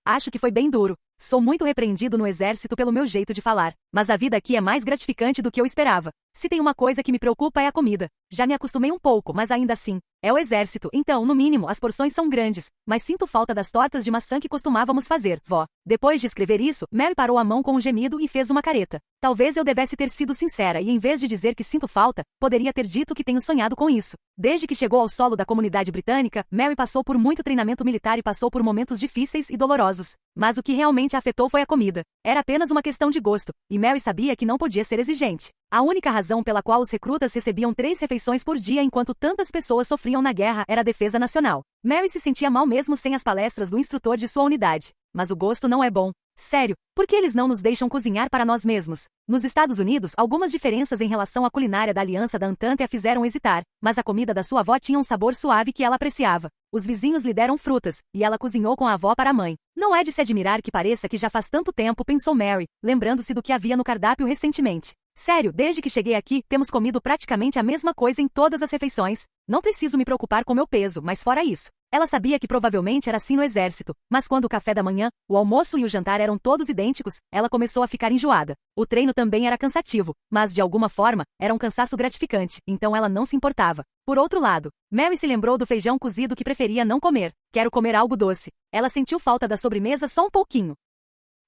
Acho que foi bem duro. Sou muito repreendido no exército pelo meu jeito de falar, mas a vida aqui é mais gratificante do que eu esperava. Se tem uma coisa que me preocupa é a comida. Já me acostumei um pouco, mas ainda assim, é o exército, então, no mínimo, as porções são grandes, mas sinto falta das tortas de maçã que costumávamos fazer, vó. Depois de escrever isso, Mary parou a mão com um gemido e fez uma careta. Talvez eu devesse ter sido sincera e, em vez de dizer que sinto falta, poderia ter dito que tenho sonhado com isso. Desde que chegou ao solo da comunidade britânica, Mary passou por muito treinamento militar e passou por momentos difíceis e dolorosos. Mas o que realmente a afetou foi a comida. Era apenas uma questão de gosto, e Mary sabia que não podia ser exigente. A única razão pela qual os recrutas recebiam 3 refeições por dia enquanto tantas pessoas sofriam na guerra era a defesa nacional. Mary se sentia mal mesmo sem as palestras do instrutor de sua unidade. Mas o gosto não é bom. Sério, por que eles não nos deixam cozinhar para nós mesmos? Nos Estados Unidos, algumas diferenças em relação à culinária da Aliança da Antante a fizeram hesitar, mas a comida da sua avó tinha um sabor suave que ela apreciava. Os vizinhos lhe deram frutas, e ela cozinhou com a avó para a mãe. Não é de se admirar que pareça que já faz tanto tempo, pensou Mary, lembrando-se do que havia no cardápio recentemente. Sério, desde que cheguei aqui, temos comido praticamente a mesma coisa em todas as refeições. Não preciso me preocupar com meu peso, mas fora isso. Ela sabia que provavelmente era assim no exército, mas quando o café da manhã, o almoço e o jantar eram todos idênticos, ela começou a ficar enjoada. O treino também era cansativo, mas de alguma forma, era um cansaço gratificante, então ela não se importava. Por outro lado, Mary se lembrou do feijão cozido que preferia não comer. Quero comer algo doce. Ela sentiu falta da sobremesa só um pouquinho.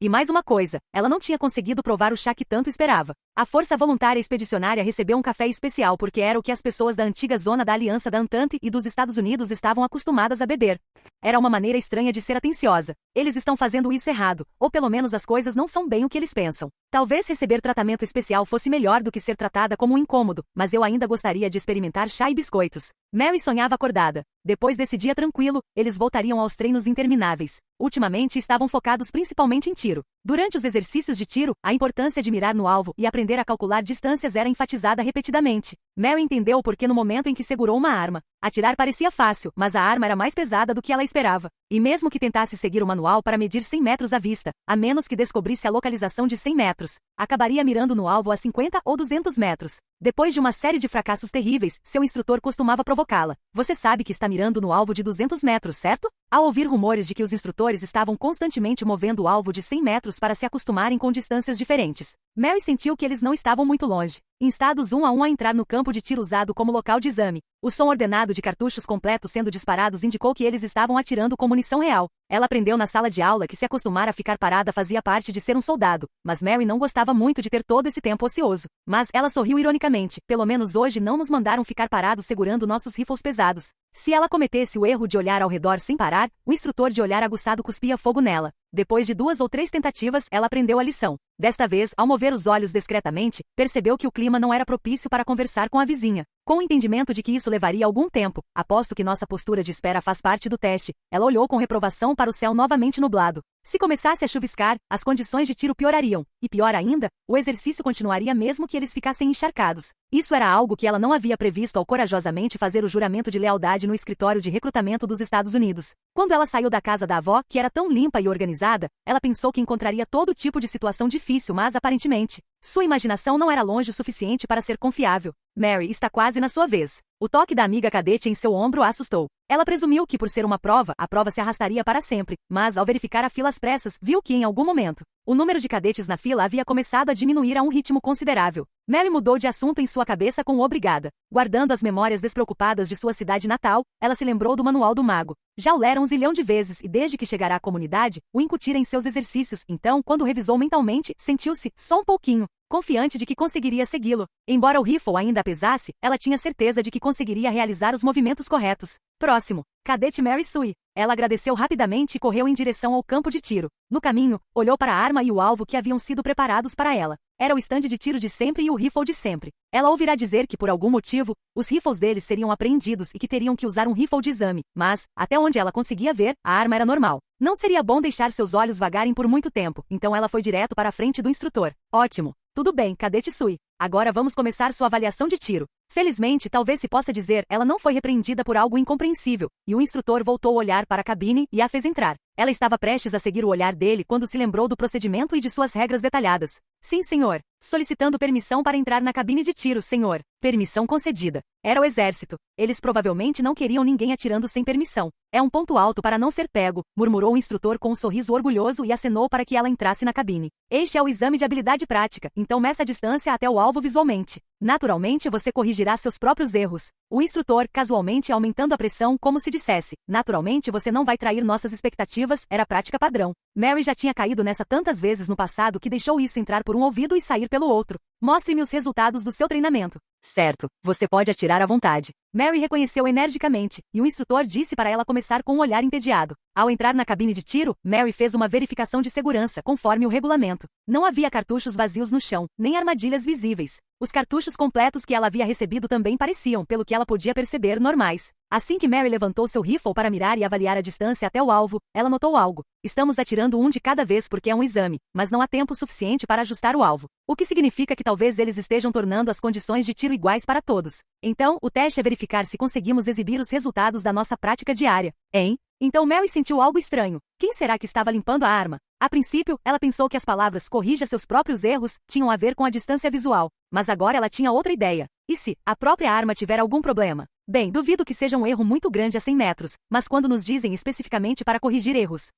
E mais uma coisa, ela não tinha conseguido provar o chá que tanto esperava. A Força Voluntária Expedicionária recebeu um café especial porque era o que as pessoas da antiga zona da Aliança da Antante e dos Estados Unidos estavam acostumadas a beber. Era uma maneira estranha de ser atenciosa. Eles estão fazendo isso errado, ou pelo menos as coisas não são bem o que eles pensam. Talvez receber tratamento especial fosse melhor do que ser tratada como um incômodo, mas eu ainda gostaria de experimentar chá e biscoitos. Mary sonhava acordada. Depois desse dia tranquilo, eles voltariam aos treinos intermináveis. Ultimamente estavam focados principalmente em tiro. Durante os exercícios de tiro, a importância de mirar no alvo e aprender a calcular distâncias era enfatizada repetidamente. Mary entendeu o porquê no momento em que segurou uma arma. Atirar parecia fácil, mas a arma era mais pesada do que ela esperava. E mesmo que tentasse seguir o manual para medir 100 metros à vista, a menos que descobrisse a localização de 100 metros, acabaria mirando no alvo a 50 ou 200 metros. Depois de uma série de fracassos terríveis, seu instrutor costumava provocá-la. Você sabe que está mirando no alvo de 200 metros, certo? Ao ouvir rumores de que os instrutores estavam constantemente movendo o alvo de 100 metros para se acostumarem com distâncias diferentes, Mary sentiu que eles não estavam muito longe. Instados um a entrar no campo de tiro usado como local de exame, o som ordenado de cartuchos completos sendo disparados indicou que eles estavam atirando com munição real. Ela aprendeu na sala de aula que se acostumar a ficar parada fazia parte de ser um soldado, mas Mary não gostava muito de ter todo esse tempo ocioso. Mas ela sorriu ironicamente, pelo menos hoje não nos mandaram ficar parados segurando nossos rifles pesados. Se ela cometesse o erro de olhar ao redor sem parar, o instrutor de olhar aguçado cuspia fogo nela. Depois de 2 ou 3 tentativas, ela aprendeu a lição. Desta vez, ao mover os olhos discretamente, percebeu que o clima não era propício para conversar com a vizinha. Com o entendimento de que isso levaria algum tempo, aposto que nossa postura de espera faz parte do teste, ela olhou com reprovação para o céu novamente nublado. Se começasse a chuviscar, as condições de tiro piorariam, e pior ainda, o exercício continuaria mesmo que eles ficassem encharcados. Isso era algo que ela não havia previsto ao corajosamente fazer o juramento de lealdade no escritório de recrutamento dos Estados Unidos. Quando ela saiu da casa da avó, que era tão limpa e organizada, ela pensou que encontraria todo tipo de situação difícil, mas aparentemente, sua imaginação não era longe o suficiente para ser confiável. Mary, está quase na sua vez. O toque da amiga cadete em seu ombro a assustou. Ela presumiu que por ser uma prova, a prova se arrastaria para sempre, mas ao verificar a fila às pressas, viu que em algum momento, o número de cadetes na fila havia começado a diminuir a um ritmo considerável. Mary mudou de assunto em sua cabeça com obrigada. Guardando as memórias despreocupadas de sua cidade natal, ela se lembrou do Manual do Mago. Já o lera um zilhão de vezes e desde que chegará à comunidade, o incutira em seus exercícios, então, quando revisou mentalmente, sentiu-se, só um pouquinho, confiante de que conseguiria segui-lo. Embora o rifle ainda a pesasse, ela tinha certeza de que conseguiria realizar os movimentos corretos. Próximo, cadete Mary Sue. Ela agradeceu rapidamente e correu em direção ao campo de tiro. No caminho, olhou para a arma e o alvo que haviam sido preparados para ela. Era o estande de tiro de sempre e o rifle de sempre. Ela ouvirá dizer que por algum motivo, os rifles deles seriam apreendidos e que teriam que usar um rifle de exame, mas, até onde ela conseguia ver, a arma era normal. Não seria bom deixar seus olhos vagarem por muito tempo, então ela foi direto para a frente do instrutor. Ótimo. Tudo bem, cadete Sue. Agora vamos começar sua avaliação de tiro. Felizmente, talvez se possa dizer, ela não foi repreendida por algo incompreensível, e o instrutor voltou o olhar para a cabine e a fez entrar. Ela estava prestes a seguir o olhar dele quando se lembrou do procedimento e de suas regras detalhadas. Sim, senhor. Solicitando permissão para entrar na cabine de tiro, senhor. Permissão concedida. Era o exército. Eles provavelmente não queriam ninguém atirando sem permissão. É um ponto alto para não ser pego, murmurou o instrutor com um sorriso orgulhoso e acenou para que ela entrasse na cabine. Este é o exame de habilidade prática, então meça a distância até o alvo visualmente. Naturalmente você corrigirá seus próprios erros. O instrutor, casualmente aumentando a pressão como se dissesse, naturalmente você não vai trair nossas expectativas, era prática padrão. Mary já tinha caído nessa tantas vezes no passado que deixou isso entrar por um ouvido e sair pelo outro. Mostre-me os resultados do seu treinamento. Certo, você pode atirar à vontade. Mary reconheceu energicamente, e o instrutor disse para ela começar com um olhar entediado. Ao entrar na cabine de tiro, Mary fez uma verificação de segurança, conforme o regulamento. Não havia cartuchos vazios no chão, nem armadilhas visíveis. Os cartuchos completos que ela havia recebido também pareciam, pelo que ela podia perceber, normais. Assim que Mary levantou seu rifle para mirar e avaliar a distância até o alvo, ela notou algo. Estamos atirando um de cada vez porque é um exame, mas não há tempo suficiente para ajustar o alvo. O que significa que talvez eles estejam tornando as condições de tiro iguais para todos. Então, o teste é verificar se conseguimos exibir os resultados da nossa prática diária. Hein? Então Mary sentiu algo estranho. Quem será que estava limpando a arma? A princípio, ela pensou que as palavras "corrija seus próprios erros" tinham a ver com a distância visual. Mas agora ela tinha outra ideia. E se a própria arma tiver algum problema? Bem, duvido que seja um erro muito grande a 100 metros, mas quando nos dizem especificamente para corrigir erros.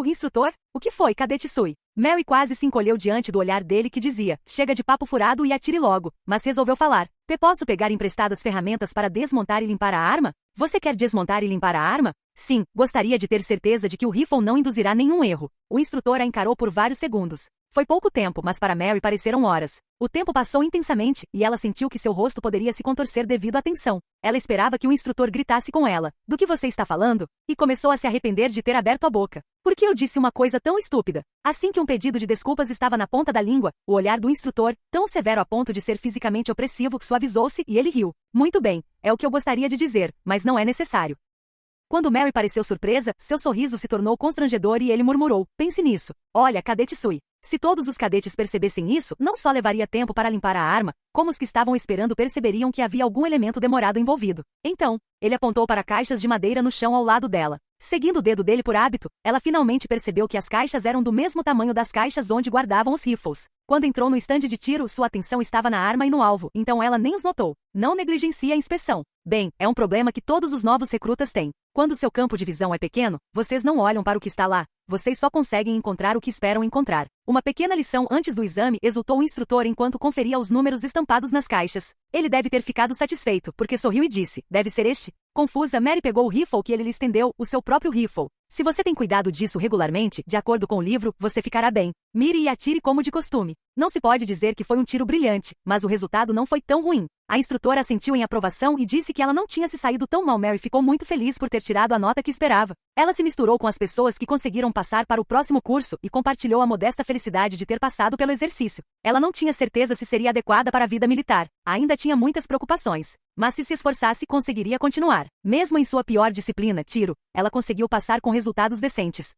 Instrutor? O que foi, Cadete Sui? Mary quase se encolheu diante do olhar dele que dizia, chega de papo furado e atire logo, mas resolveu falar. Posso pegar emprestadas ferramentas para desmontar e limpar a arma? Você quer desmontar e limpar a arma? Sim, gostaria de ter certeza de que o rifle não induzirá nenhum erro. O instrutor a encarou por vários segundos. Foi pouco tempo, mas para Mary pareceram horas. O tempo passou intensamente, e ela sentiu que seu rosto poderia se contorcer devido à tensão. Ela esperava que o instrutor gritasse com ela, "Do que você está falando?" E começou a se arrepender de ter aberto a boca. Por que eu disse uma coisa tão estúpida? Assim que um pedido de desculpas estava na ponta da língua, o olhar do instrutor, tão severo a ponto de ser fisicamente opressivo, suavizou-se e ele riu. Muito bem, é o que eu gostaria de dizer, mas não é necessário. Quando Mary pareceu surpresa, seu sorriso se tornou constrangedor e ele murmurou, pense nisso. Olha, Cadete Sui. Se todos os cadetes percebessem isso, não só levaria tempo para limpar a arma, como os que estavam esperando perceberiam que havia algum elemento demorado envolvido. Então, ele apontou para caixas de madeira no chão ao lado dela. Seguindo o dedo dele por hábito, ela finalmente percebeu que as caixas eram do mesmo tamanho das caixas onde guardavam os rifles. Quando entrou no estande de tiro, sua atenção estava na arma e no alvo, então ela nem os notou. Não negligencie a inspeção. Bem, é um problema que todos os novos recrutas têm. Quando seu campo de visão é pequeno, vocês não olham para o que está lá. Vocês só conseguem encontrar o que esperam encontrar. Uma pequena lição antes do exame, exultou o instrutor enquanto conferia os números estampados nas caixas. Ele deve ter ficado satisfeito, porque sorriu e disse, deve ser este? Confusa, Mary pegou o rifle que ele lhe estendeu, o seu próprio rifle. Se você tem cuidado disso regularmente, de acordo com o livro, você ficará bem. Mire e atire como de costume. Não se pode dizer que foi um tiro brilhante, mas o resultado não foi tão ruim. A instrutora assentiu em aprovação e disse que ela não tinha se saído tão mal. Mary ficou muito feliz por ter tirado a nota que esperava. Ela se misturou com as pessoas que conseguiram passar para o próximo curso e compartilhou a modesta felicidade de ter passado pelo exercício. Ela não tinha certeza se seria adequada para a vida militar. Ainda tinha muitas preocupações. Mas se esforçasse, conseguiria continuar. Mesmo em sua pior disciplina, tiro, ela conseguiu passar com resultados decentes.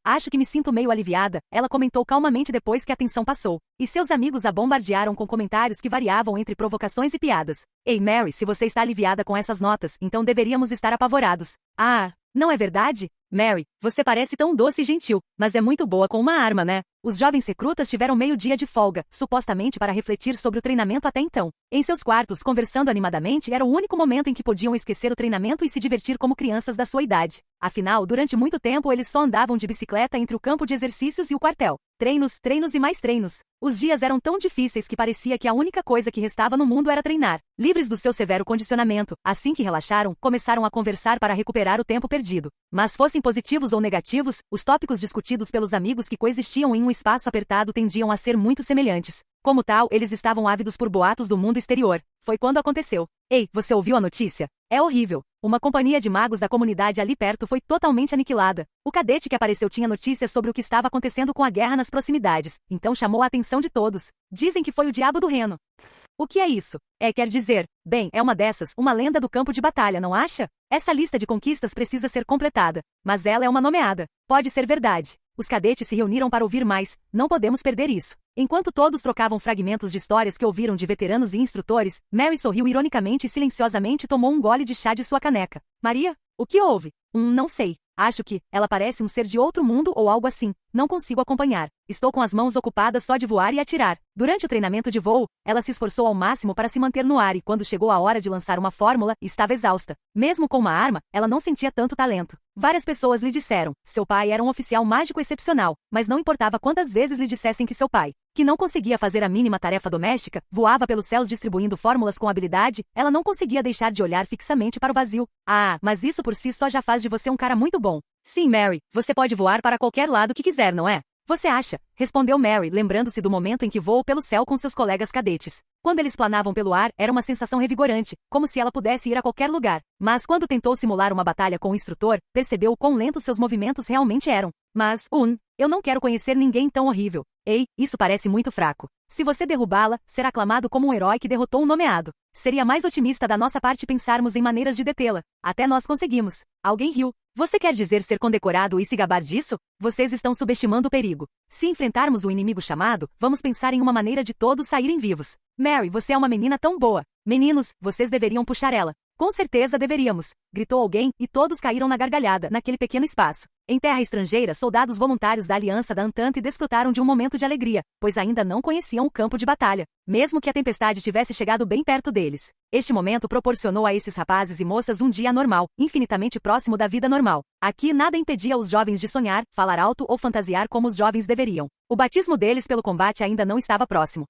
Acho que me sinto meio aliviada, ela comentou calmamente depois que a tensão passou. E seus amigos a bombardearam com comentários que variavam entre provocações e piadas. Ei, Mary, se você está aliviada com essas notas, então deveríamos estar apavorados. Ah, não é verdade? Mary, você parece tão doce e gentil, mas é muito boa com uma arma, né? Os jovens recrutas tiveram meio-dia de folga, supostamente para refletir sobre o treinamento até então. Em seus quartos, conversando animadamente, era o único momento em que podiam esquecer o treinamento e se divertir como crianças da sua idade. Afinal, durante muito tempo eles só andavam de bicicleta entre o campo de exercícios e o quartel. Treinos, treinos e mais treinos. Os dias eram tão difíceis que parecia que a única coisa que restava no mundo era treinar. Livres do seu severo condicionamento, assim que relaxaram, começaram a conversar para recuperar o tempo perdido. Mas fossem positivos ou negativos, os tópicos discutidos pelos amigos que coexistiam em um espaço apertado tendiam a ser muito semelhantes. Como tal, eles estavam ávidos por boatos do mundo exterior. Foi quando aconteceu. Ei, você ouviu a notícia? É horrível. Uma companhia de magos da comunidade ali perto foi totalmente aniquilada. O cadete que apareceu tinha notícias sobre o que estava acontecendo com a guerra nas proximidades, então chamou a atenção de todos. Dizem que foi o diabo do reno. O que é isso? Quer dizer, bem, é uma dessas, uma lenda do campo de batalha, não acha? Essa lista de conquistas precisa ser completada, mas ela é uma nomeada. Pode ser verdade. Os cadetes se reuniram para ouvir mais, não podemos perder isso. Enquanto todos trocavam fragmentos de histórias que ouviram de veteranos e instrutores, Mary sorriu ironicamente e silenciosamente tomou um gole de chá de sua caneca. Maria? O que houve? Não sei. Acho que ela parece um ser de outro mundo ou algo assim. Não consigo acompanhar. Estou com as mãos ocupadas só de voar e atirar. Durante o treinamento de voo, ela se esforçou ao máximo para se manter no ar e quando chegou a hora de lançar uma fórmula, estava exausta. Mesmo com uma arma, ela não sentia tanto talento. Várias pessoas lhe disseram, seu pai era um oficial mágico excepcional, mas não importava quantas vezes lhe dissessem que seu pai, que não conseguia fazer a mínima tarefa doméstica, voava pelos céus distribuindo fórmulas com habilidade, ela não conseguia deixar de olhar fixamente para o vazio. Ah, mas isso por si só já faz de você um cara muito bom. Sim, Mary, você pode voar para qualquer lado que quiser, não é? Você acha? Respondeu Mary, lembrando-se do momento em que voou pelo céu com seus colegas cadetes. Quando eles planavam pelo ar, era uma sensação revigorante, como se ela pudesse ir a qualquer lugar. Mas quando tentou simular uma batalha com o instrutor, percebeu o quão lentos seus movimentos realmente eram. Mas, eu não quero conhecer ninguém tão horrível. Ei, isso parece muito fraco. Se você derrubá-la, será aclamado como um herói que derrotou um nomeado. Seria mais otimista da nossa parte pensarmos em maneiras de detê-la. Até nós conseguimos. Alguém riu. Você quer dizer ser condecorado e se gabar disso? Vocês estão subestimando o perigo. Se enfrentarmos o inimigo chamado, vamos pensar em uma maneira de todos saírem vivos. Mary, você é uma menina tão boa. Meninos, vocês deveriam puxar ela. Com certeza deveríamos, gritou alguém, e todos caíram na gargalhada, naquele pequeno espaço. Em terra estrangeira, soldados voluntários da Aliança da Entente desfrutaram de um momento de alegria, pois ainda não conheciam o campo de batalha, mesmo que a tempestade tivesse chegado bem perto deles. Este momento proporcionou a esses rapazes e moças um dia normal, infinitamente próximo da vida normal. Aqui nada impedia os jovens de sonhar, falar alto ou fantasiar como os jovens deveriam. O batismo deles pelo combate ainda não estava próximo.